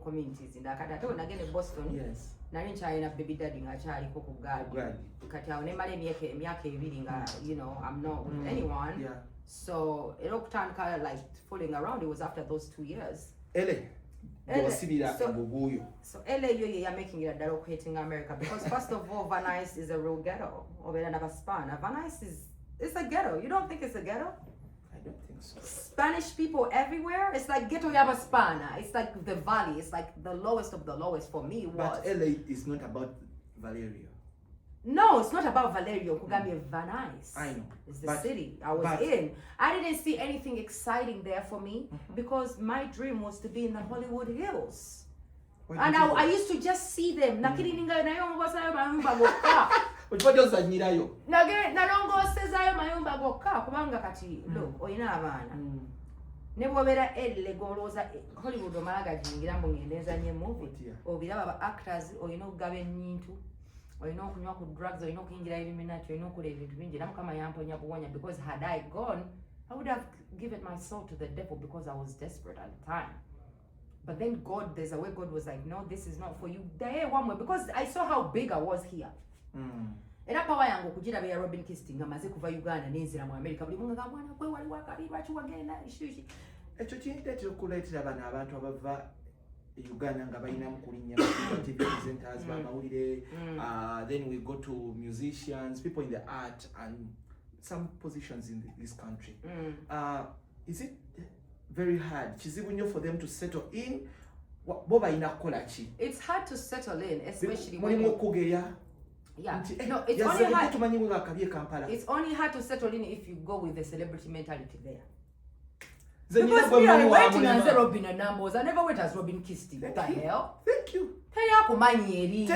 communities ndakati ate nagende Boston. Yes. Nali nkyalina baby daddy nga kyaliko ku gaadi kati awo nemala emyaka ebiri nga you know I'm not with anyone. Yeah. So era okutandika like fooling around, it was after those 2 years. Wasibira ebuguyo. So LA you're making it a daro hating America because first of all Van Nuys is a real ghetto. Obera Navaspana. Van Nuys it's a ghetto. You don't think it's a ghetto? I don't think so. Spanish people everywhere. It's like ghetto Yavaspana. It's like the valley. It's like the lowest of the lowest for me. But LA is not about Valerio. No, it's not about Valerio. Kugambia Van Nuys. I know. It's the city I was in. I didn't see anything exciting there for me because my dream was to be in the Hollywood Hills. And I used to just see them. Nakiri ninga nayongosayo mayumba gokka. Ojozanyirayo. Nalongosezayo mayumba gokka kubanga kati look oyina abaana. Ne bwobera elle golooza Hollywood omalaga jingira mbu ngendeza nye movie. Obiraba ba actors oyina okugaba ennyintu. Oyina okunywa ku drugs, oyina okuyingira Illuminati, oyina okola ebintu bingi era Mukama yamponya buwonya because had I gone I would have given my soul to the devil because I was desperate at the time. But then God, there's a way God was like, no, this is not for you. There one way because I saw how big I was here. Era power yangu kujira be Robin Kisti nga maze kuva Uganda nenzira mu America buli munga mwana gwe wali wakali lwaki wagenda ishushi. Ekyo kintu okuleetera bana abantu abava Uganda nga balina mu kulinnya TV presenters bamawulire. Then we go to musicians, people in the art and some positions in this country. Is it very hard kizibu nnyo for them to settle in? Boba ina kola ki? It's hard to settle in, especially when you kugeya. Yeah, no, it's only hard. It's only hard to settle in if you go with the celebrity mentality there. Because we are waiting as a Robin and Numbers. I never wait as Robin Kisti. What the hell? Thank you. Tell you Akumanyi.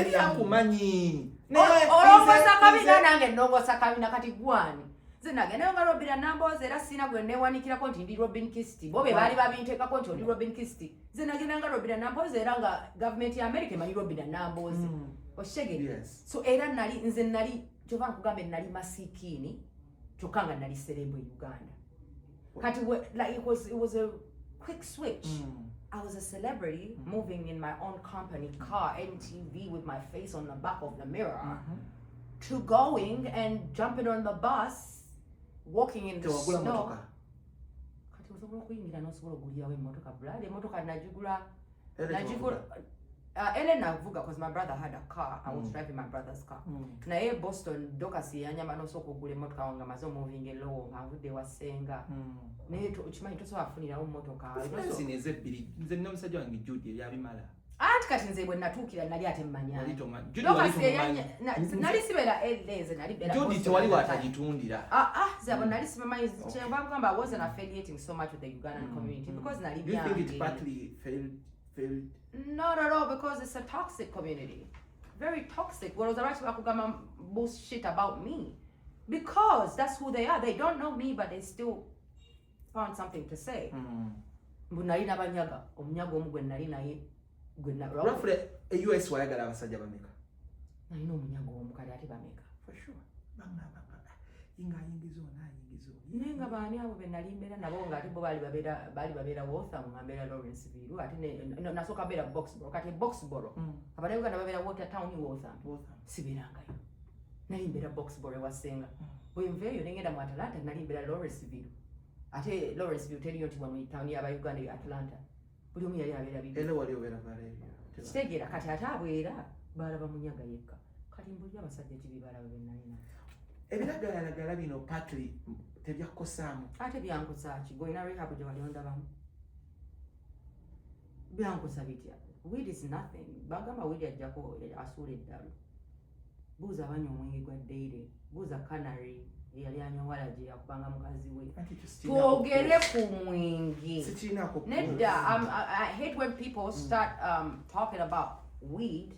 Sakabina nange nongo sakabina kati gwani. Zinage nayo nga Robin and Numbers era sina gwe newanikira konti ndi Robin Kisti. Bobe bali babinteka konti ndi Robin Kisti. Zinage nanga Robin and Numbers era nga government ya America manyi Robin and Numbers. Oshege. Yes. So era nali nze nali kyova nkugambe nali masikini kyokanga nali celeb in Uganda. Kati like it was a quick switch. I was a celebrity moving in my own company car, MTV, with my face on the back of the mirror, to going and jumping on the bus, walking in the snow. Kati osobola okuyingira n'osobola ogulirawo emmotoka brother emmotoka najigula Elena Vuga because my brother had a car. I was driving my brother's car. Naye Boston dokasi yanyama n'osooka ogula emmotoka wanga maze moving along avudde wasenga. Naye okimanyi tosobola afunirawo mmotoka. Nze ebbiri nze n'omusajja wange Judy ebyabimala. Anti kati nze bwe natuukira nali ate mmanyaani. Nali sibeera nze nali beera Judy tewali watagitundira. Zabo nali sibamanyi kyenva nkugamba I wasn't affiliating so much with the Ugandan community because nali byange. Do you think it partly failed? Not at all because it's a toxic community. Very toxic. What was the right to kugamba bullshit about me? Because that's who they are. They don't know me but they still found something to say. Nali nabanyaga omunyago omu gwe nali naye roughly a US wayagala abasajja bameka. Nalina omunyago omu kale ate bameka. For sure. Yingizo. Nenga baani abo be nali mbeera nabo nga ate bo baali babeera Waltham nga mbeera Lawrenceville ate nasooka beera Boxborough kati Boxborough Abannayuganda babeera Watertown Waltham sibeerangayo nali mbeera Boxborough ewasenga bwe nveeyo nengenda mu Atlanta nali mbeera Lawrenceville ate Lawrenceville teriyo nti wano town y'Abayuganda e Atlanta buli omu yali abeera bibi era wali obeera Valeria kitegeera kati ate abwera baalaba munyaga yekka kati mbulira abasajja kibi baalaba be nalina ebiragalalagala bino partly tebyakosaamu ate byankosa ki golina rehab gye wali ondabamu byankosa bitya weed is nothing bagamba weed ajjako asuula eddalo buuza abanywa omwenge gwa dayre buuza canary eyali anyowala gye yakubanga mukazi we twogere ku mwenge nedda I hate when people start talking about weed.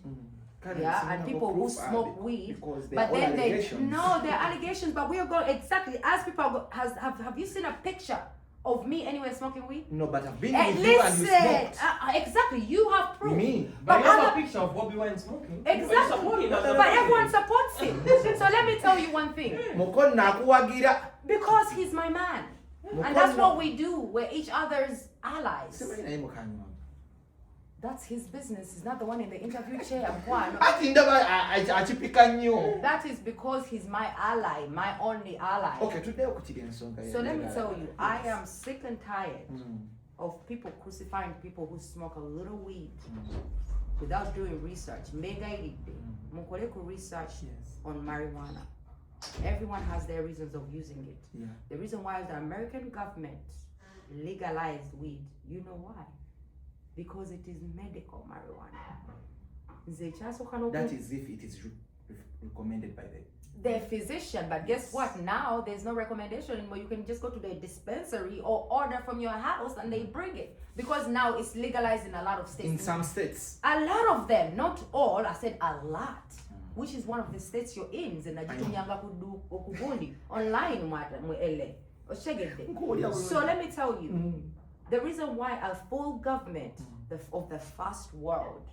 Yeah, and people who smoke weed, but then they're allegations, but we are going exactly as people have you seen a picture Of me anyway smoking weed? No, but I've been Hey, with you and you listen, smoked. exactly, you have proof. Me? But you have other- a picture of Bobby Wine smoking. Exactly. But everyone supports him. So let me tell you one thing. Mukon nakuwagira. Because he's my man. And that's what we do. We're each other's allies. Simanyi naye mukanyi wange. That's his business. He's not the one in the interview chair. Why? Ati ndaba akipika nnyo. That is because he's my ally, my only ally. Okay, tuddeyo ku kiri ensonga. So let me tell you, I am sick and tired Mm. of people crucifying people who smoke a little weed without doing research. Mukole research Yes. on marijuana. Everyone has their reasons of using it. Yeah. The reason why the American government legalized weed, you know why? Because it is medical marijuana. That is if it is recommended by the physician, but guess what? Now there's no recommendation anymore. You can just go to the dispensary or order from your house and they bring it. Because now it's legalized in a lot of states. in some states. A lot of them, not all, I said a lot. Which is one of the states you're in. Online. So let me tell you, the reason why a full government of the first world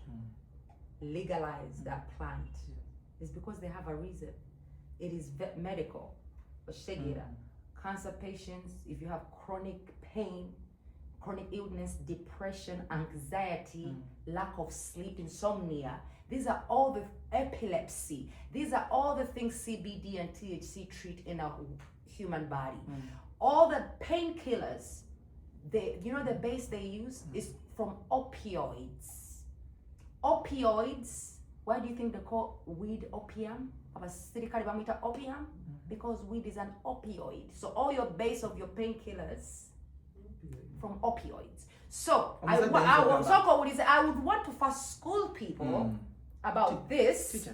legalized that plant is because they have a reason. It is medical. Cancer patients, if you have chronic pain, chronic illness, depression, anxiety, lack of sleep, insomnia, these are all the epilepsy. These are all the things CBD and THC treat in a human body. All the painkillers, the base they use is from opioids. Opioids, why do you think they call weed opium? Opium? Because weed is an opioid. So all your base of your painkillers from opioids. So I would want to first school people about this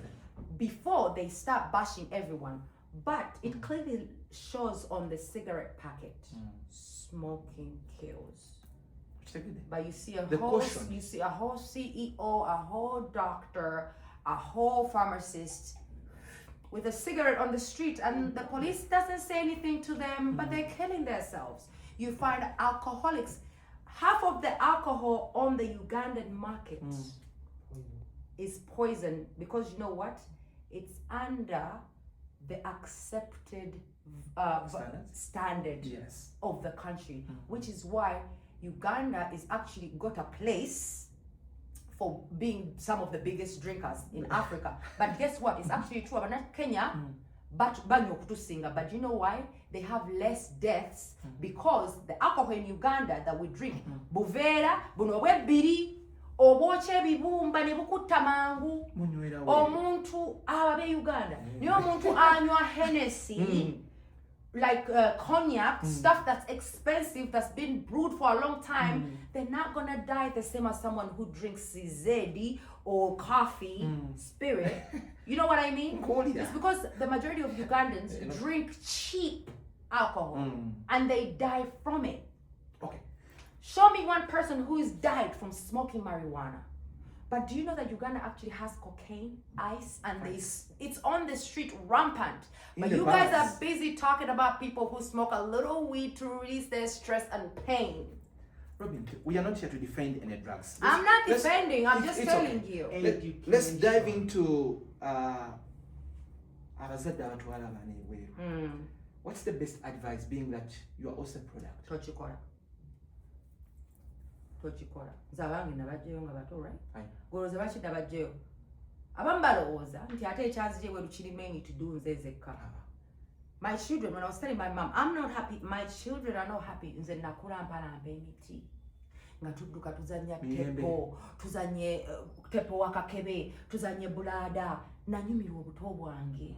before they start bashing everyone. But it clearly shows on the cigarette packet, smoking kills. But you see a whole CEO, a whole doctor, a whole pharmacist with a cigarette on the street, and the police doesn't say anything to them, but they're killing themselves. You find alcoholics. Half of the alcohol on the Ugandan market is poison because you know what? It's under the accepted standard of the country, which is why Uganda is actually got a place for being some of the biggest drinkers in Africa. But guess what? It's actually true. Not Kenya, but you know why? They have less deaths because the alcohol in Uganda that we drink, buvera, bunobwe biri, oboche bibumba ne bukutta mangu, omuntu ababe Uganda. Niyo omuntu anywa Hennessy, like cognac, stuff that's expensive, that's been brewed for a long time, they're not gonna die the same as someone who drinks zedi or coffee, spirit. You know what I mean? It's because the majority of Ugandans drink cheap alcohol and they die from it. Okay. Show me one person who has died from smoking marijuana. But do you know that Uganda actually has cocaine, ice, and it's on the street rampant. But you guys are busy talking about people who smoke a little weed to release their stress and pain. Robin, we are not here to defend any drugs. I'm not defending, I'm just telling you. Let's dive into what's the best advice, being that you are also a product? Tochikola. Zabangi nabajjeyo nga bato, right? Goloza bachidda bajjeyo. Abamu balowooza nti ate ekyazije bwe lukirimenyi to do nze zekka. My children, when I was telling my mom, I'm not happy, my children are not happy. Nze nakula mpalampa emiti. Nga tudduka tuzanya tepo, tuzanye tepo wakakebe, tuzanye bulada. Nanyumirwa obuto bwange.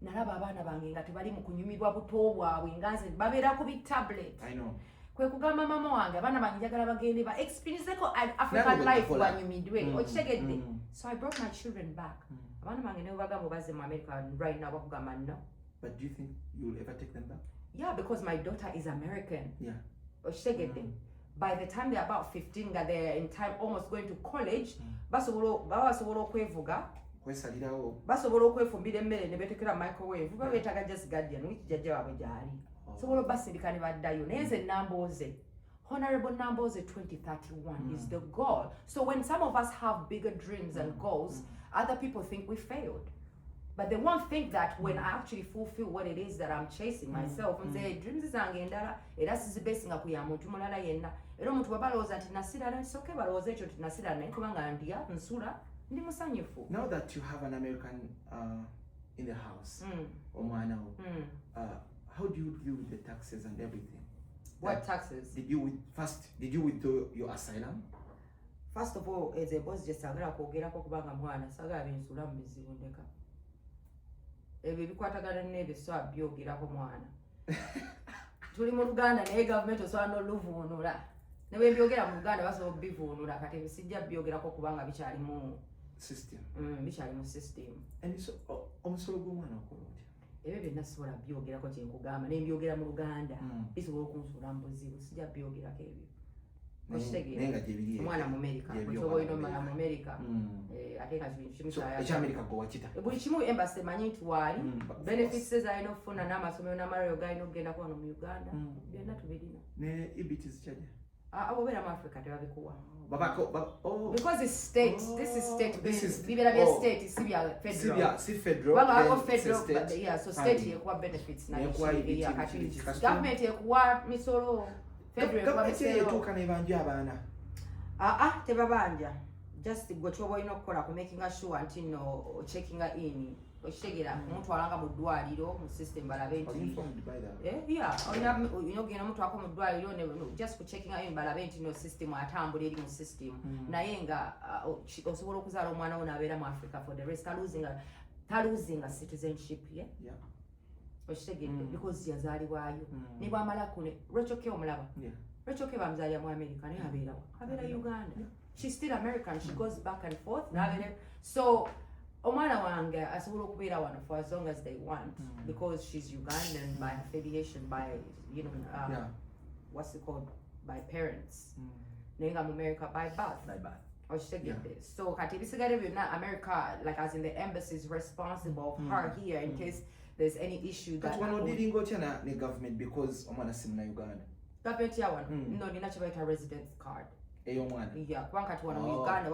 Nalaba abaana bange nga tebali mu kunyumirwa buto bwabwe nga nze babeera ku tablet. I know. Kwe kugamba mama wange abaana bange njagala bagende ba experience ko African life banyumidwe okitegedde. So I brought my children back. Abaana bange ne bagamba bazze mu America right now bakugamba no. But do you think you will ever take them back? Yeah, because my daughter is American. Yeah. Okitegedde. By the time they're about 15, they're in time almost going to college, basobola okwevuga. Basobola okwefumbira emmere ne betekera microwave. Babeetaga just guardian which jjajja waabwe gyali. So what about Sindikani Badayo? Neze Namboze. Honorable Namboze 2031 is the goal. So when some of us have bigger dreams and goals, other people think we failed. But they won't think that when I actually fulfill what it is that I'm chasing myself, and say dreams zange endala, era sizibesinga ku ya muntu mulala yenna. Era omuntu bw'abalowooza nti nasira nsoke balowooza ekyo nti nasira naye kubanga ndya nsula ndi musanyufu. Now that you have an American in the house, omwana wo, how do you deal with the taxes and everything? What taxes? Did you withdraw your asylum? First of all, as a boss just sagala kwogerako kubanga mwana sagala binsula mu bizibu ndeka. Ebyo bikwatagana n'ebyo so abyogerako mwana. Tuli mu Luganda naye government osobola n'oluvuunula. Ne bwe byogera mu Luganda basobola okubivuunula kati bisijja byogerako kubanga bikyali mu system. Bikyali mu system. And so omusolo gw'omwana okola otya? Ebyo byonna sobola byogerako kye nkugamba ne mbyogera mu Luganda bisobola okunsula mu buzibu sijja byogerako ebyo. Nenga gyebiri omwana mu America osobola olina omwana mu America ate nga kimu eky'Amerika gwe wakita buli kimu embassy emanyi nti waali benefits z'alina okufuna n'amasomero n'amalwaliro g'alina okugenda wano mu Uganda byonna tubirina ne EBTs kyajja abobeera mu Africa tebabikuwa babako because it's state this is state bibeera bya state si bya federal si federal banga federal yeah so state yekuwa benefits na kati government yekuwa misolo government yetuuka nebanja abaana tebabanja just gwe kyoba olina okukola ku making sure nti no checking in okitegeera omutwalanga mu ddwaliro mu system balabe nti olina ogenda omutwako mu ddwaliro just ku checking in balabe nti no system atambula eri mu system naye nga osobola okuzaala omwana wo n'abeera mu Africa for the rest taluzinga citizenship ye okitegeera because yazaalibwayo ne bwamala kune Ekyekyo omulaba Ekyekyo bamuzaalira mu America naye abeera Uganda. She's still American. She goes back and forth. So, omwana wange asobola okubeera wano for as long as they want because she's Ugandan by affiliation, by what's it called, by parents. Naye nga mu America by birth. So kati ebisigale byonna America, like as in the embassy is responsible of her here in case there's any issue that. Kati wano dealing otya ne government because omwana si muna Uganda. Government ya wano no nina kye bayita residence card. Ey'omwana. Yeah, kubanga kati wano mu Uganda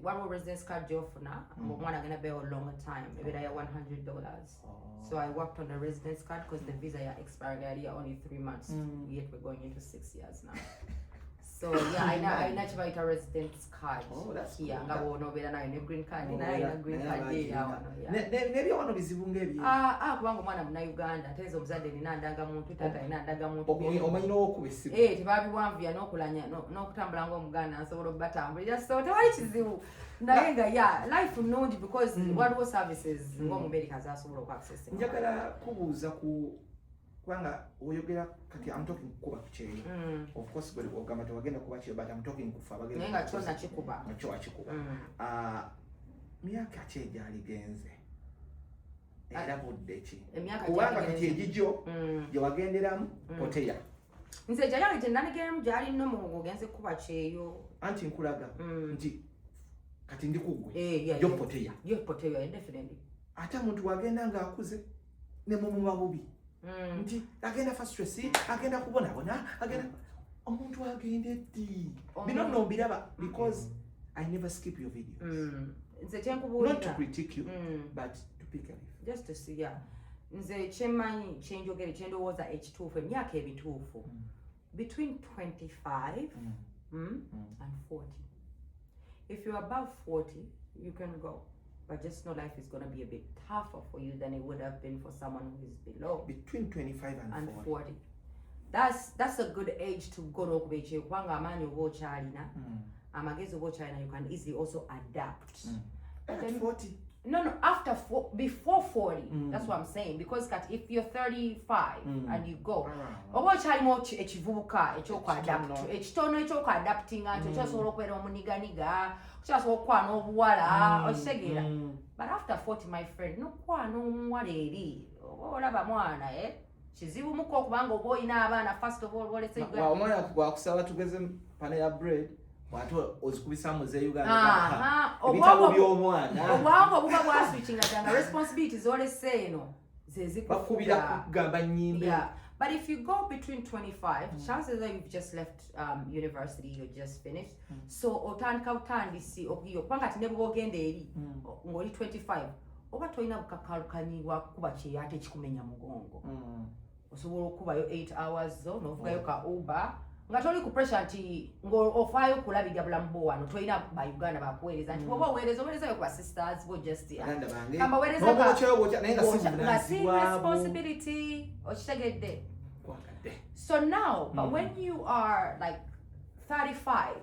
waliwo residence card gy'ofuna omwana agenda beera a longer time ebeera ya $100. So I worked on the residence card because the visa ya expired earlier only 3 months yet we're going into 6 years now. So yeah, I naturally a residence card. Oh, that's here. cool. Nga bono bera nayo ne green card, na green card ya wano. Maybe wano bizibu ngebi. Kubanga omwana muna Uganda, tezo muzadde nina ndaga muntu tata nina ndaga muntu. Omanyi n'okubisibu. Tebabiwanvya n'okulanya n'okutambula ng'omuganda nsobola okubatambulira. So tewali kizibu. Naye nga life nnungi because waliwo services ng'omuberika z'asobola oku-access. Njagala kubuuza ku kubanga oyogera kati I'm talking kuba kicheyo. Of course bwe ogamba tewagenda kuba kicheyo but I'm talking kufa bagenda. Naye nga kyonna kikuba. Nakyo wakikuba. Myaka ki egyali genze? Era budde ki? Kubanga kati egijjo gye wagenderamu poteya. Nze gyali tendanigeramu gyali nno mu ogenze kuba kyeyo. Anti nkulaga nti kati ndi kugwe. Yo poteya. Yo poteya definitely. Ate omuntu wagenda ng'akuze ne mu mabubi. Nti agenda fa stress, agenda kubonabona, agenda omuntu agende ddi. Bino nno mbiraba because I never skip your videos. Nze kyenkubuulira. Not to critique you, but to pick a leaf. Just to see, nze kyemmanyi kyenjogere kyendowooza ekituufu emyaka ebituufu between 25 and 40. If you're above 40, you can go. But just know life is going to be a bit tougher for you than it would have been for someone who is below. Between 25 and 40. That's a good age to go to Ekyekyo. Kubanga amaanyi oba okyalina, amagezi oba okyalina, you can easily also adapt. At 40? No, before 40. That's what I'm saying. Because if you're 35 and you go, oba okyalimu ekivubuka ekyokuadapt, ekitono ekyokuadaptinga, ekyosobola okubeera omuniganiga, okyasobola okukwana obuwala, okitegeera. But after 40, my friend, nokukwana omuwala eri, oba olaba mwana, kizibu muko okubanga oba olina abaana first of all, omwana gwakusaba tugeze pane ya bread. Watu ozikubisa muze Uganda. Ebitabo by'omwana. Obwangu obuba bwaswitchinga ganga responsibilities olese eno. bakubira kugamba nnyimbe. Yeah. But if you go between 25, chances are you've just left university, you just finished. So otandika butandisi okuyo kubanga ati ne bwogenda eri ng'oli 25 oba tolina bukakalukanyibwa kuba kyeyate kikumenya mugongo. Osobola okubayo 8 hours zo n'ovugayo ka Uber nga toli ku pressure nti ng'ofaayo kulabirira bulamu bwo wano tolina ba Uganda bakuweereza nti oba oweerezayo ku sisters bo just kamba weereza nga si responsibility okitegedde. So now, but when you are like 35,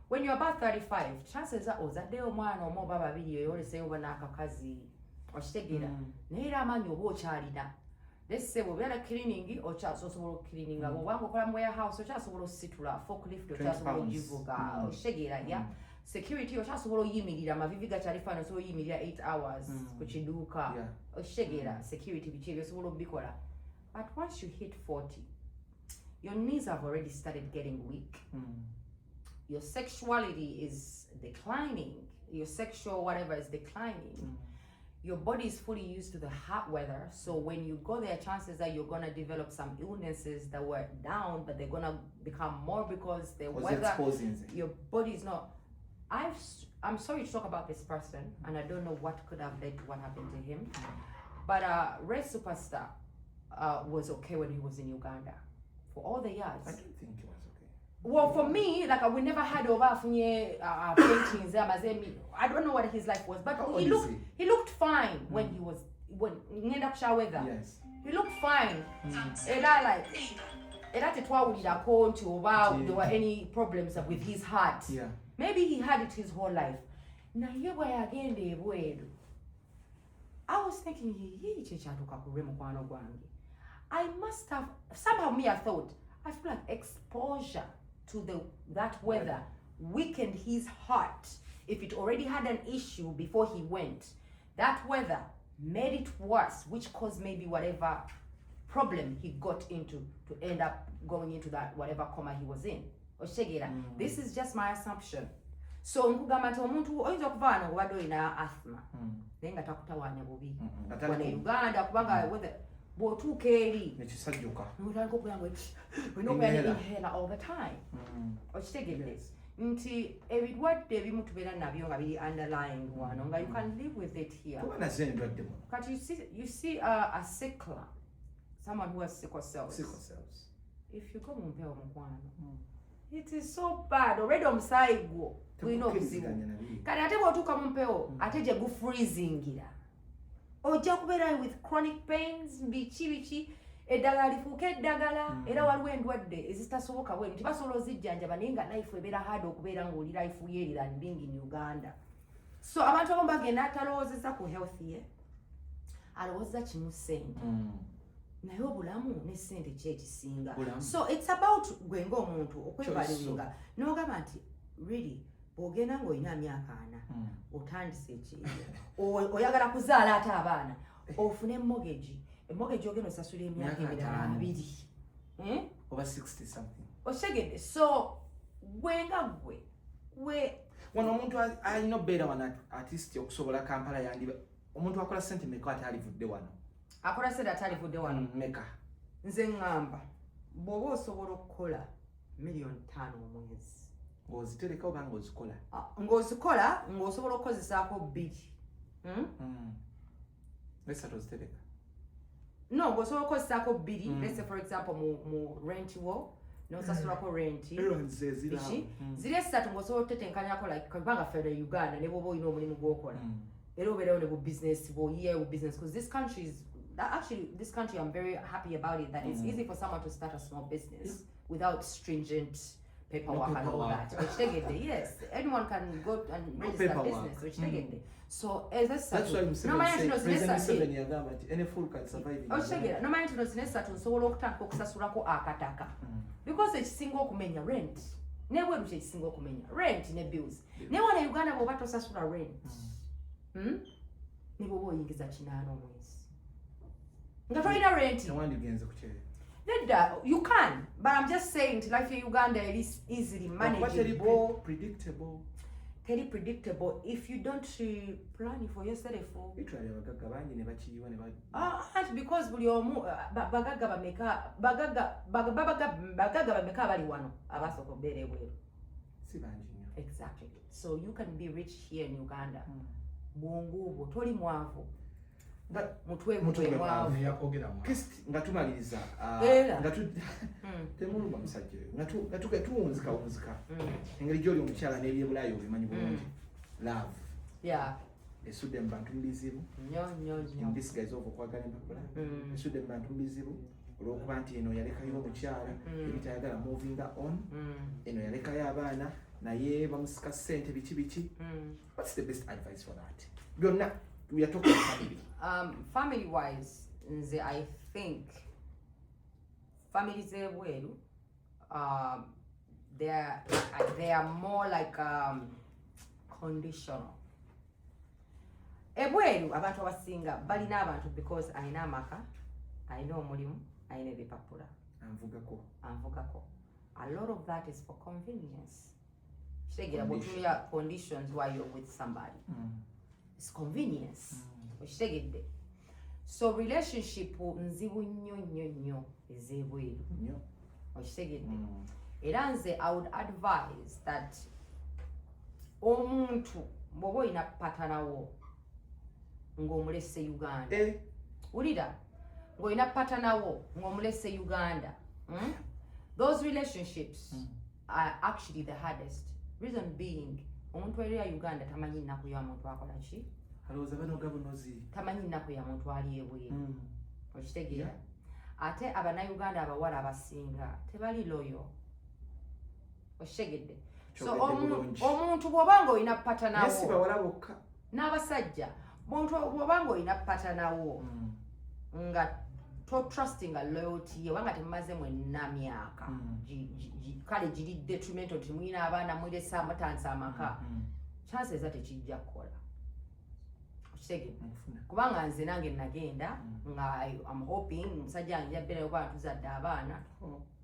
when you're about 35, chances are ozadde omwana omu oba babiri oyoleseyo oba n'akakazi okitegera naye era amaanyi oba okyalina. Let's say we're cleaning or osobola cleaning abo wangu okola mu warehouse okyasobola ositula forklift okyasobola ogivuga oshegerera ya security okyasobola oyimirira amavivi gakyali fine osobola oyimirira 8 hours ku kiduuka oshegerera security biki ebyo osobola obikola. But once you hit 40, your knees have already started getting weak. Your sexuality is declining. Your sexual whatever is declining. Your body is fully used to the hot weather. So when you go there, chances are you're going to develop some illnesses that were down, but they're going to become more because the weather, your body is not. I'm sorry to talk about this person, and I don't know what could have led to what happened to him. But Red Superstar was okay when he was in Uganda for all the years. I don't think he was okay. Well, for me, like we never had over paintings. I don't know what his life was, but he looked fine when he was in up shower weather. Yes, he looked fine. Era tetwawulirako nti oba there were any problems with his heart. Yeah, maybe he had it his whole life. Naye bwe yagenda ebweru, I was thinking, I must have somehow I thought I feel like exposure to that weather weakened his heart. If it already had an issue before he went, that weather made it worse, which caused maybe whatever problem he got into to end up going into that whatever coma he was in. This is just my assumption. So nkugamba nti omuntu oyinza okuva wano obadde olina asthma naye nga takutawaanya bubi wana Uganda kubanga bw'otuuka eri nekisajjuka notandika okugamba olina okubeera inhaler all the time okitegedde nti ebirwadde ebimu tubeera nabyo nga biri underlying wano nga you can live with it here kati you see a sickler, someone who has sickle cells. If you go mu mpewo mukwano it is so bad already omusaayi gwo tulina obuzibu kati ate bw'otuuka mu mpewo ate gye gufreezingira ojja kubeera with chronic pains biki eddagala lifuuka eddagala era waliwo endwadde ezitasoboka bwe nti basobola ozijjanjaba naye nga life ebeera hard okubeera ng'oli life yeerira being in Uganda. So abantu abamu bagenda atalowoozeza ku health ye alowooza kimu ssente naye obulamu ne ssente ki ekisinga. So it's about gwe ng'omuntu okwebalinga n'ogamba nti really bw'ogenda ng'olina myaka 4 otandise ekiyiyo oyagala kuzaala ate abaana ofune emmogeji ogenda osasula emyaka emirala 2 over 60 something okitegedde. So gwe nga gwe wano omuntu alina obeera wano at least okusobola Kampala yandiba omuntu akola ssente meka ate alivudde wano akola ssente ate alivudde wano meka nze ngamba bw'oba osobola okukola $5 million omwezi ng'ozitereka oba ng'ozikola ng'ozikola ng'osobola okukozesaako 2 esatu ozitereka no ng'osobola okukozesaako 2 let's say for example mu rent wo n'osasulako rent biki ziri 3 ng'osobola okutetenkanyako like kubanga ffe Uganda ne bw'oba olina omulimu gw'okola era obeerawo ne bu business bw'oyiyeewo business because this country I'm very happy about it that it's easy for someone to start a small business without stringent paperwork and all that. Yes, anyone can go and register a business. So as I said, no matter any fool can survive. No matter nsobola okutandika okusasulako akataka because ekisinga okumenya rent nebweru kyekisinga okumenya rent ne bills ne wana Uganda bw'oba tosasula rent ne bw'oba oyingiza 8 omwezi nga tolina rent wandigenze ku kyere you can, but I'm just saying life in Uganda is easily manageable, predictable. teri predictable if you don't plan for yourself. Bitwali abagagga bangi ne bakiyiwa ne Because buli omu bagagga bameka bali wano abasooka okubeera ebweru. Si bangi nnyo. Exactly. So you can be rich here in Uganda. Bwonguubwo toli mwavu. Mutwe mwavu. Kisti nga tumaliriza temulumba musajja nga tuwunzika engeri gy'oli omukyala n'ebyebulayo obimanyi bulungi. Love. Yeah. Esudde mu bantu mubizibu. In this guys okwagala empapula. Esudde mu bantu mubizibu olw'okuba nti eno yalekayo omukyala ebitayagala moving on. Eno yalekayo abaana naye bamusika ssente biki. What's the best advice for that? Byonna we are talking family. Family wise, I think families ebweru they are more like conditional. Ebweru abantu abasinga balina abantu because ayina amaka, ayina omulimu, ayina ebipapula. Anvugako. A lot of that is for convenience. Conditions while you're with somebody. It's convenience. So relationship nzibu nnyo ezebweru. Era nze I would advise that omuntu bw'oba olina patanawo ng'omulese Uganda. Ulira ng'olina patanawo ng'omulese Uganda. Those relationships are actually the hardest. Reason being, omuntu eri ya Uganda tamanyi nnaku ya muntu akola ki? Tamanyi nnaku ya muntu ali ebweru. Okitegeera? Ate abannayuganda abawala abasinga tebali loyo. Okitegedde? So omuntu bw'oba ng'olina patanawo. Yes, bawala bokka. N'abasajja. Omuntu bw'oba ng'olina patanawo nga trusting a loyalty ye wanga temaze mwenna myaka kale giri detrimental timwina abaana mwiresa amatansa amaka chances that tekijja kukola okitege kubanga nze nange nagenda nga I'm hoping musajja anja bera yoba atuzadde abaana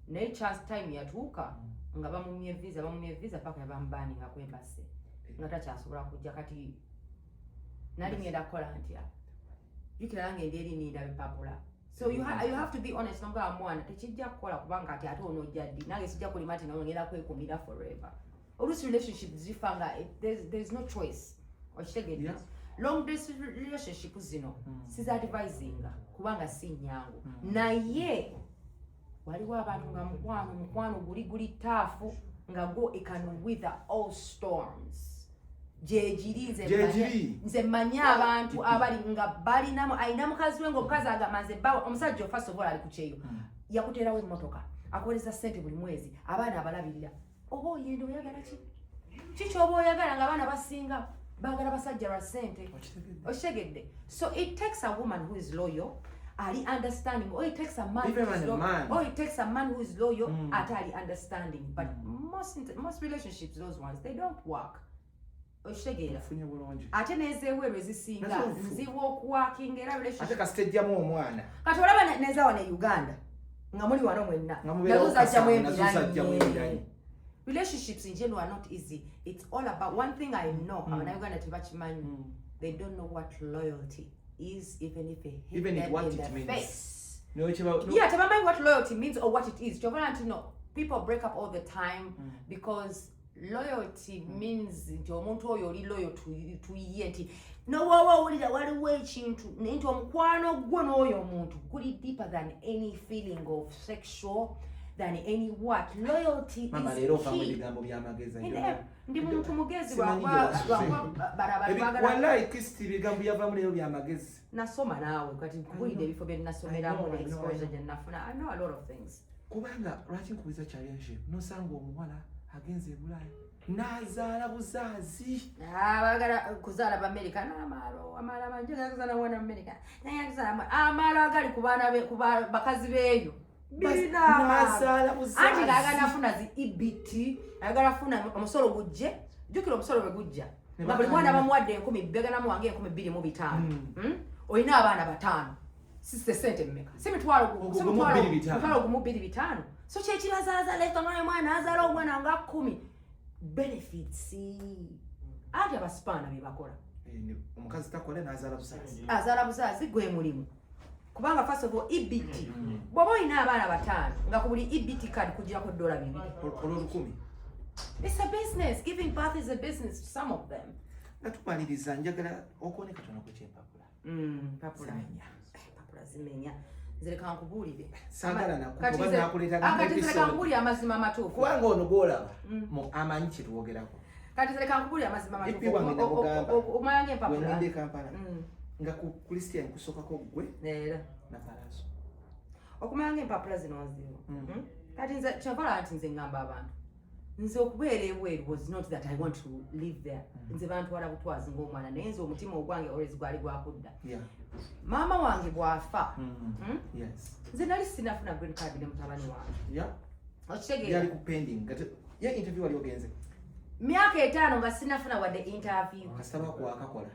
naye chance time yatuuka nga bamumye visa paka yabambani nga kwembase nga takyasobola kujja kati nali ngenda kukola ntya jukira nange ndi eri ninda bipapula. So you have to be honest nga mwana tekijja kukola kubanga ati ate ono jaddi nange sijja kulima ati nongera kwekumira forever. Olusi relationship zifanga there's no choice. Okitegedde? Long distance relationship zino siza advising kubanga si nyangu. Naye waliwo abantu nga mukwano guli taafu nga go it can wither all storms. Nze manya abantu abali nga balinamu ayina mukazi we ng'omukazi agamanze bawa omusajja first of all ali kucheyo yakuterawo emmotoka akoleza ssente buli mwezi abaana abalabirira oba oyenda oyagala ki kyoba oyagala nga abaana basinga baagala basajja lwa ssente okitegedde. So it takes a woman who is loyal ali understanding or it takes a man who is loyal or it takes a man who is loyal ate ali understanding but most relationships those ones they don't work. Oshegera ate nezeweru ezisinga nzibu okuwakinga era relationship ate kasitejjamu omwana kati olaba neza wane Uganda nga muli wano mwenna nazuzajjamu emiranye. Relationships in general are not easy. It's all about one thing I know Abannayuganda tebakimanyi they don't know what loyalty is even if they hit them in the face. Yeah, tebamanyi what loyalty means or what it is. People break up all the time because loyalty means nti omuntu oyo oli loyal to ye nti nowawa owulira waliwo ekintu nti omukwano gwo n'oyo omuntu guli deeper than any feeling of sexual than any what. Loyalty mama is lero key. famwe bigambo byamageza ndi muntu mugezi wallahi Kisti bigambo byavamu lero byamagezi nasoma naawe kati nkubulidde ebifo bye nasomeramu ne exposure gye nafuna. I know a lot of things. Kubanga lwaki nkubiza challenge nosanga omuwala agenze ebulayi nazaala buzazi bagala kuzaala B'Amerika n'amaalo amaala mangi gakuzaala wana Amerika naye kuzaala amaalo agali ku baana be ku bakazi beeyo nazaala buzazi anti agala nafuna zi EBT agala funa omusolo gujje jukira omusolo bwe gujja nga buli mwana bamuwadde 10 beganamu wange 225 olina abaana 5 siste sente mmeka si mitwalo gumu 225 so kyekirazaala leta mwana azaala omwana nga 10 benefits ate abasipaana be bakola omukazi takola n'azaala busaasi azaala busaasi gwe mulimu kubanga first of all EBT bw'oba olina abaana bataano nga ku buli EBT card kugirako $200 olw'olukumi. it's a business. Giving birth is a business to some of them. nga tumaliriza njagala okuone katono ku kyempapula empapula zimenya nzireka nkubuulire saagala nakuba nakuleeta kati nzireka nkubuulire amazima amatuufu kubanga ono gwolaba amanyi kye tuwogerako kati nzireka nkubuulire amazima Epi wange namugamba omanya ng'empapula bwengende Kampala nga ku Christian kusookako gwe era na Palaaso okumanya ng'empapula zino nzibu kati nze kyavala nti nze ngamba abantu nze okubeera ebweru was not that I want to live there nze bantwala butwazi ng'omwana naye nze omutima ogwange always gwali gwakudda maama wange bw'afa nze nali sinafuna green card ne mutabani wange okitegeera yali ku pending ya interview wali ogenze myaka 5 nga sinafuna wadde interview kasaba kwakakola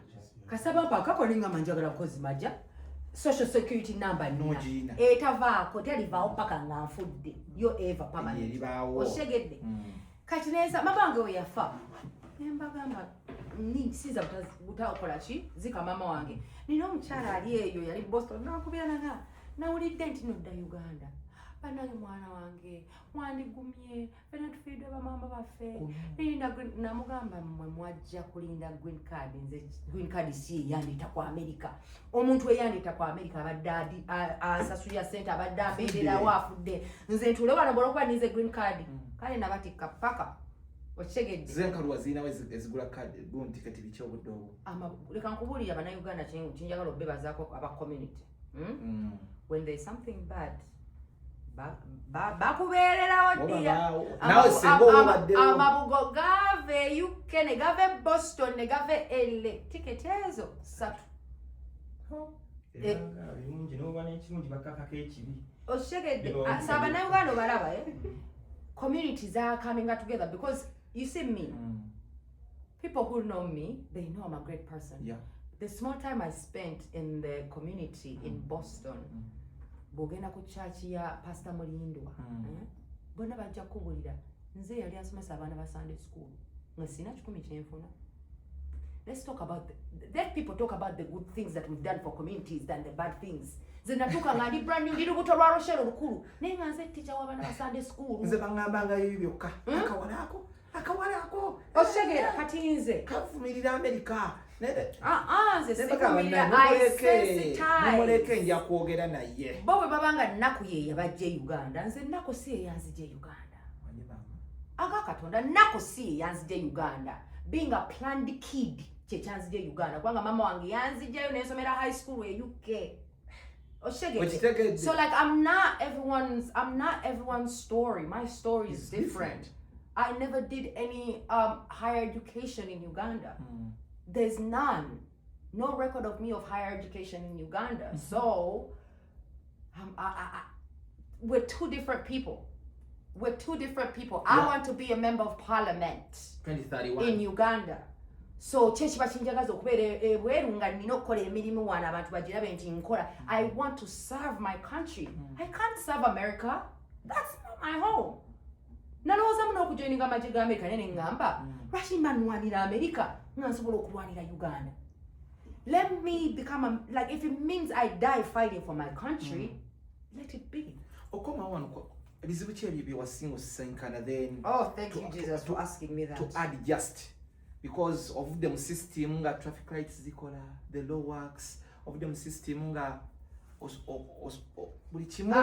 kasaba kwakakola nga njagala bukozi majja social security number nina etavaako terivaawo paka nga nfudde yo eva permanent oshegedde kati neza mama wange we yafa nembagamba sinza butakola ki zika mama wange nina omukyala ali eyo yali Boston nakubiranaga nawulidde nti nodda Uganda banaye mwana wange wandigumye fena tufiidde bamama baffe linda namugamba mmwe mwajja kulinda green card nze green card si yandita ku America omuntu eyandita ku America abadde asasulira sente abadde abeererawo afudde nze ntule wano bw'olwokuba ninze green card kale nabatikka paka okitegeedde zenkaluwa zirinawo ezigula card guntiketi biki obudde obwo leka nkubuulira bannayuganda kinjagala obebazaako aba community when there is something bad bakubeererawo ddira amabugo gave UK ne gave Boston ne gave LA tiketi ezo 3 oshegedde saabannayuganda obalaba communities are coming together because you see me people who know me they know I'm a great person. The small time I spent in the community in Boston bogenda ku church ya Pastor Mulindwa bonna bajja kubulira nze yali asomesa abaana ba Sunday school nga sina 10 kyenfuna. Let's talk about let people talk about the good things that we've done for communities than the bad things. Zinatuka nga ndi brand new ndi lubuto lwa Rochelle olukulu naye nga nze teacher w'abaana ba Sunday school nze bangambanga byokka akawalako oshegera kati nze kavumirira America nze sikumira nemuleke nja kwogera naye bo bwe babanga nnaku ye yabajja Uganda nze nnaku si ye yanzija Uganda aga katonda nnaku si ye yanzija Uganda being a planned kid kye kyanzija Uganda kubanga mama wange yanzijayo nensomera high school e UK so like I'm not everyone's story. My story is different. I never did any higher education in Uganda. There's none. No record of me of higher education in Uganda. So we're two different people. I want to be a member of parliament 2031 in Uganda. So chechiba chinjagaza okubeera ebweru nga nina okukola emirimu wana abantu bagirabe nti nkola. I want to serve my country. I can't serve America. That's not my home. Nalowooza muno okujoininga amagye ga America nene ngamba lwaki mbanwanira America nga nsobola okulwanira Uganda. Let me become like if it means I die fighting for my country, let it be. Okoma wano ebizibu ki ebyo byewasinga osisinkana then thank you Jesus for asking me that. To add just because of them system nga traffic lights zikola, the law works of them system nga buli kimu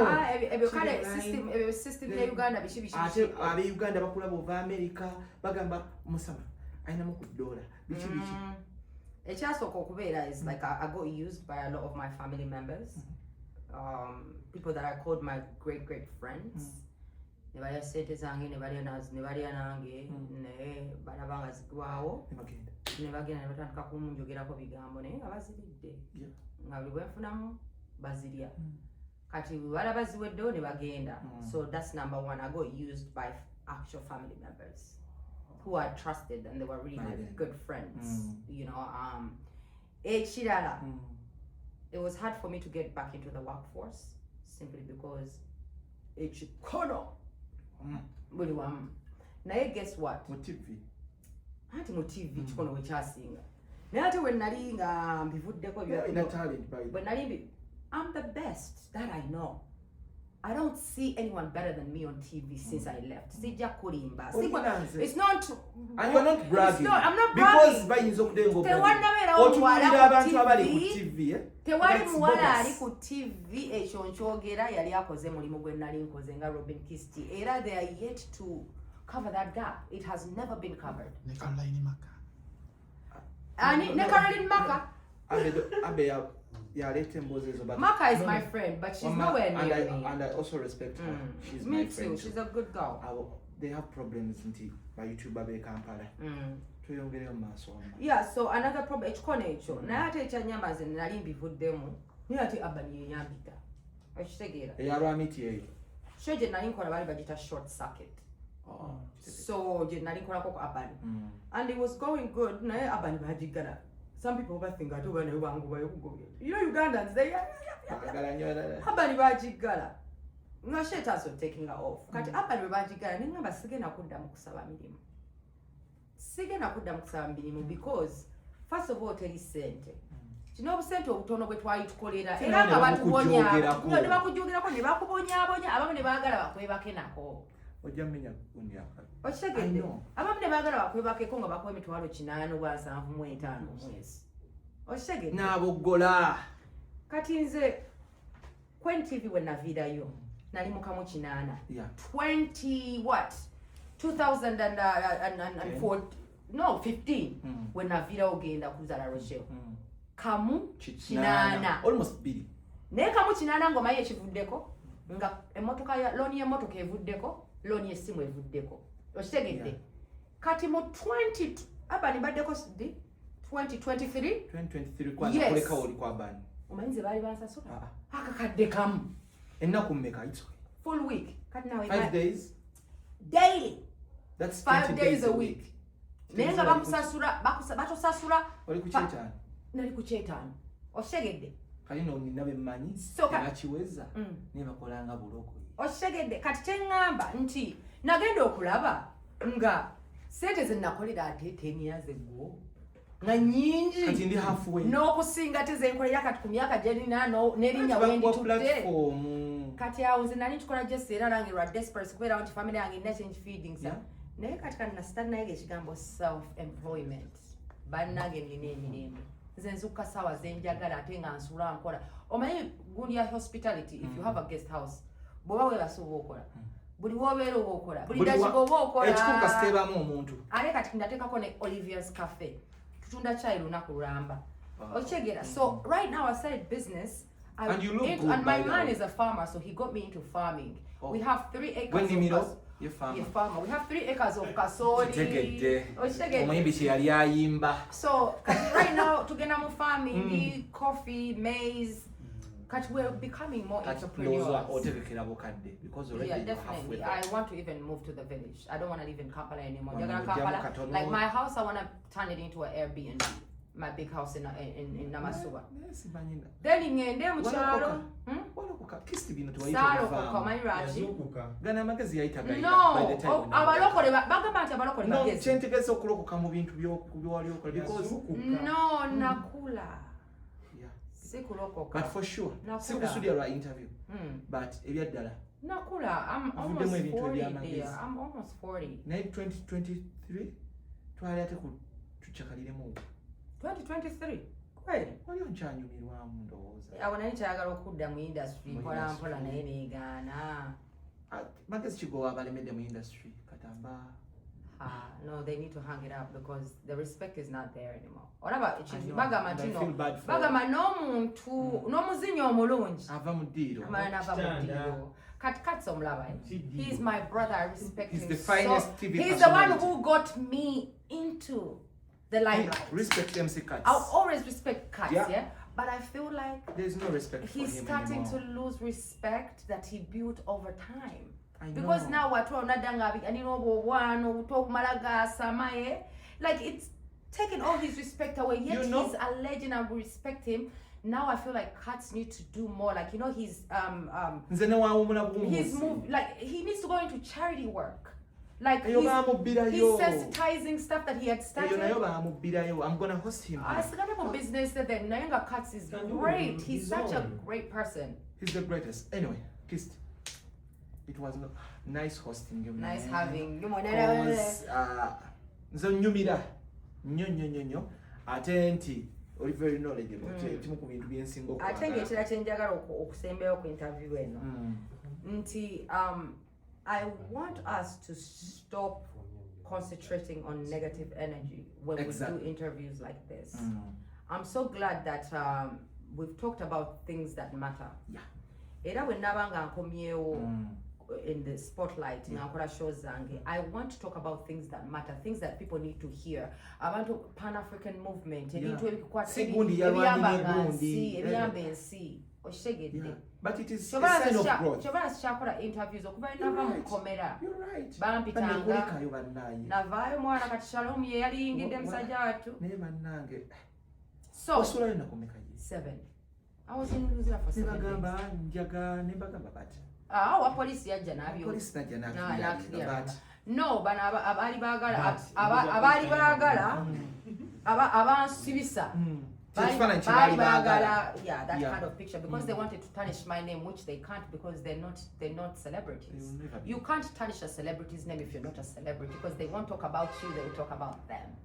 system ya Uganda bishi abe Uganda bakulaba ova America bagamba musama aina mu kudola bichi ekyasooka okubeera is like I got used by a lot of my family members, people that I called my great friends. Ne balya sente zange ne balya nange ne balaba nga zigwawo ne bagenda ne batandika kumunjogerako bigambo naye nga baziridde nga buli bwenfunamu bazirya kati balaba ziweddewo ne bagenda. So that's number one. I got used by actual family members who I trusted and they were really my good friends. You know, ekirala it was hard for me to get back into the workforce simply because ekikono buli wamu naye guess what, anti mu TV kikono we kyasinga naye ate when nali nga mbivuddeko when nali I'm the best that I know. I don't see anyone better than me on TV since I left. Sija kulimba. It's not. And you're not bragging. I'm not bragging. Because bayinza okudenga TV. Tewali muwala ali ku TV ekyo nkyogera yali akoze mulimu gwe nali nkoze nga Robin Kisti. Era they are yet to cover that gap. It has never been covered. Ne Caroline Maka. Ani ne Caroline Maka. Maka is my friend, but she's nowhere near me. And I also respect her. She's me my too. friend. She's a good girl. They have problems by YouTube babe Kampala. Yeah, so another problem ekikone ekyo naye ate ekyanyamba nze nali mbivuddemu naye ate abani yenyambita ekitegeera eyalwamiti eyo so gye nali nkola bali bagita short circuit. So gye nali nkolako ku abani and it was going good naye abani bagigala. Some people think I don't know. You know Ugandans, they abani bagigala nga shit also taking her off kati abani bagigala ningamba sigena kudda mu kusaba mirimu because first of all teri sente kino obusente obutono bwe twali tukolera era nga bakujjogerako ne bakubonyaabonya abamu ne baagala bakwebake nako ojamenya kunya okitegedde abamu ne baagala bakwebakeko nga bakuwa emitwalo 875 mwezi okitegedde n'aboggola kati nze Queen TV we naviirayo nali mu kamu 8 20 what 2004 no 15 when naviira ogenda kuzala Rochelle kamu 8 almost billion ne kamu 8 ngoma ye kivuddeko nga emotoka ya loan y'emotoka evuddeko loan y'essimu evuddeko okitegedde kati mu 20 abani baddeko 2023 kwanza koleka oli kwa bani omanyize bali bansasula akakadde kamu ennaku mmeka it's full week kati nawe 5 days daily. That's 5 days a week. Nenga bakusasula batusasula oli ku kyetano nali ku kyetano oshegedde kali no ninabe manyi nakiweza ne bakolanga buloko oshegedde kati kyengamba nti nagenda okulaba nga sente ze nakolera ate 10 years ago nga nyingi kati ndi halfway n'okusinga tezenkolera kati ku myaka gyerina n'erinnya wendi tudde kati awo nze nali ntukola gyesi era langirwa desperate kubeera nti family yange ina change feeding sa naye kati kati nasitali naye ekigambo self-employment bannange nina emirembe nze nzukka ssaawa zenjagala ate nga nsula nkola omanyi gundi ya hospitality if you have a guest house bw'oba weebasuuba okola buli wobeera oba okola buli dakiika oba okola ekikulu kasiteebamu omuntu ate kati ndateekako ne Olivia's Cafe tutunda chai lunaku lulamba okitegeera so right now I started business and you look good, and my man is a farmer, so he got me into farming. We have 3 acres of You're farmer. We have 3 acres of kasori. So right now, together with farming, coffee, maize, we're becoming more entrepreneurs. Because already yeah, definitely. I want to even move to the village. I don't want to live in Kampala anymore. Like my house, I want to turn it into an Airbnb. My big house in Namasuba. Then ngende mukyalo Kisti bino no abalokole bagamba nti abalokole bagezi kyentegeza okulokoka mu bintu by'owali okola because no nakula sikulokoka but for sure sikusudya lwa interview but ebyaddala nakula I'm almost 40 dear. I'm almost 40 naye 2023 twali ate tuchakaliremu 2023 kweli waliyo nkyanyumirwamu ndowooza awo naye kyagala okudda mu industry mpola mpola naye neegaana magezi kigowa abalemedde mu industry katamba no they need to hang it up because the respect is not there anymore olaba ekintu bagamba nti no bagamba n'omuntu n'omuzinyi omulungi ava mu ddiiro amala nava mu ddiiro kati omulaba he's my brother I respect him the finest TV he's the one who got me into the limelight. Respect MC Cuts. I'll always respect Cuts, yeah? But I feel like there's no respect for him starting anymore. to lose respect that he built over time. I know. Because now we're talking like it's taken all his respect away. Yet he's a legend and we respect him. Now I feel like Cuts need to do more. Like he's moved, like he needs to go into charity work. Like Eyo he's bamubirayo. sensitizing stuff that he had Eyo started. nayo bamubirayo. I'm gonna host him. I started up a business that then Nayenga Katz is great. He's such a great person. He's the greatest. Anyway, Kisti, it was nice hosting you. Nice having you. Nze nyumira nnyo ate nti oli very knowledgeable kimu ku bintu byensinga okwagala. Ate ng'ekira kye njagala okusembayo ku interview eno nti I want us to stop concentrating on negative energy when we do interviews like this. I'm so glad that we've talked about things that matter. Yeah. Era bwe nabanga nkomyewo in the spotlight ngakola shows zange, I want to talk about things that matter, things that people need to hear. Abantu Pan-African movement ebintu ebiyamba ensi okitegedde. But it is a sign of growth. Kyobala sikyakola interviews okuva nava mu kkomera Bampitanga navaayo mwana kati Shalom ye yaliyingidde musajja wattu. Naye bannange So osulayo nakomeka 7. I was in Louisiana for 7 days. Nebagamba njaga nebagamba bati. Wa police yajja n'abyo. Police najja n'akiriya. No, bano abaali baagala abansibisa. Baali baagala, yeah, that kind of picture because they wanted to tarnish my name, which they can't because they're not celebrities. You can't tarnish a celebrity's name if you're not a celebrity because they won't talk about you, they will talk about them.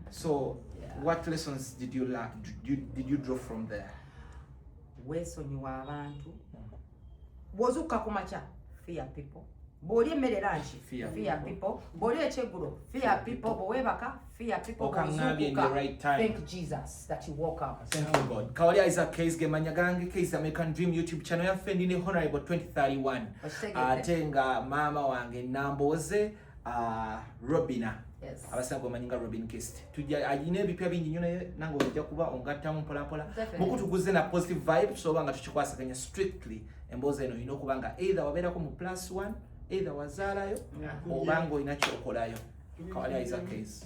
So, what lessons did you learn? Did you draw from there? Weesonyiwa abantu. Bw'ozuukuka ku makya, fear people. Bw'olya emmere lanchi, fear people. Bw'olya ekyeggulo, fear people. Bw'oweebaka, fear people. Bw'ozuukuka, thank Jesus that you woke up. Thank you God. KAIYZ KAIYZ gemanya gange KAIYZ-AMERICAN Dream YouTube channel yaffe ndine Honorable 2031. Ate nga maama wange Namboze Robina. Yes. Abasango manyinga Robin Kisti. Tujja alina ebipya bingi nnyo naye nange ojja kuba ongattamu mpola. Mukutuguze na positive vibe so nga tukikwasaganya strictly emboozi eno olina okuba nga either wabeerako mu +1, either wazaalayo oba nga olina kyokolayo. KAIYZ KAIYZ.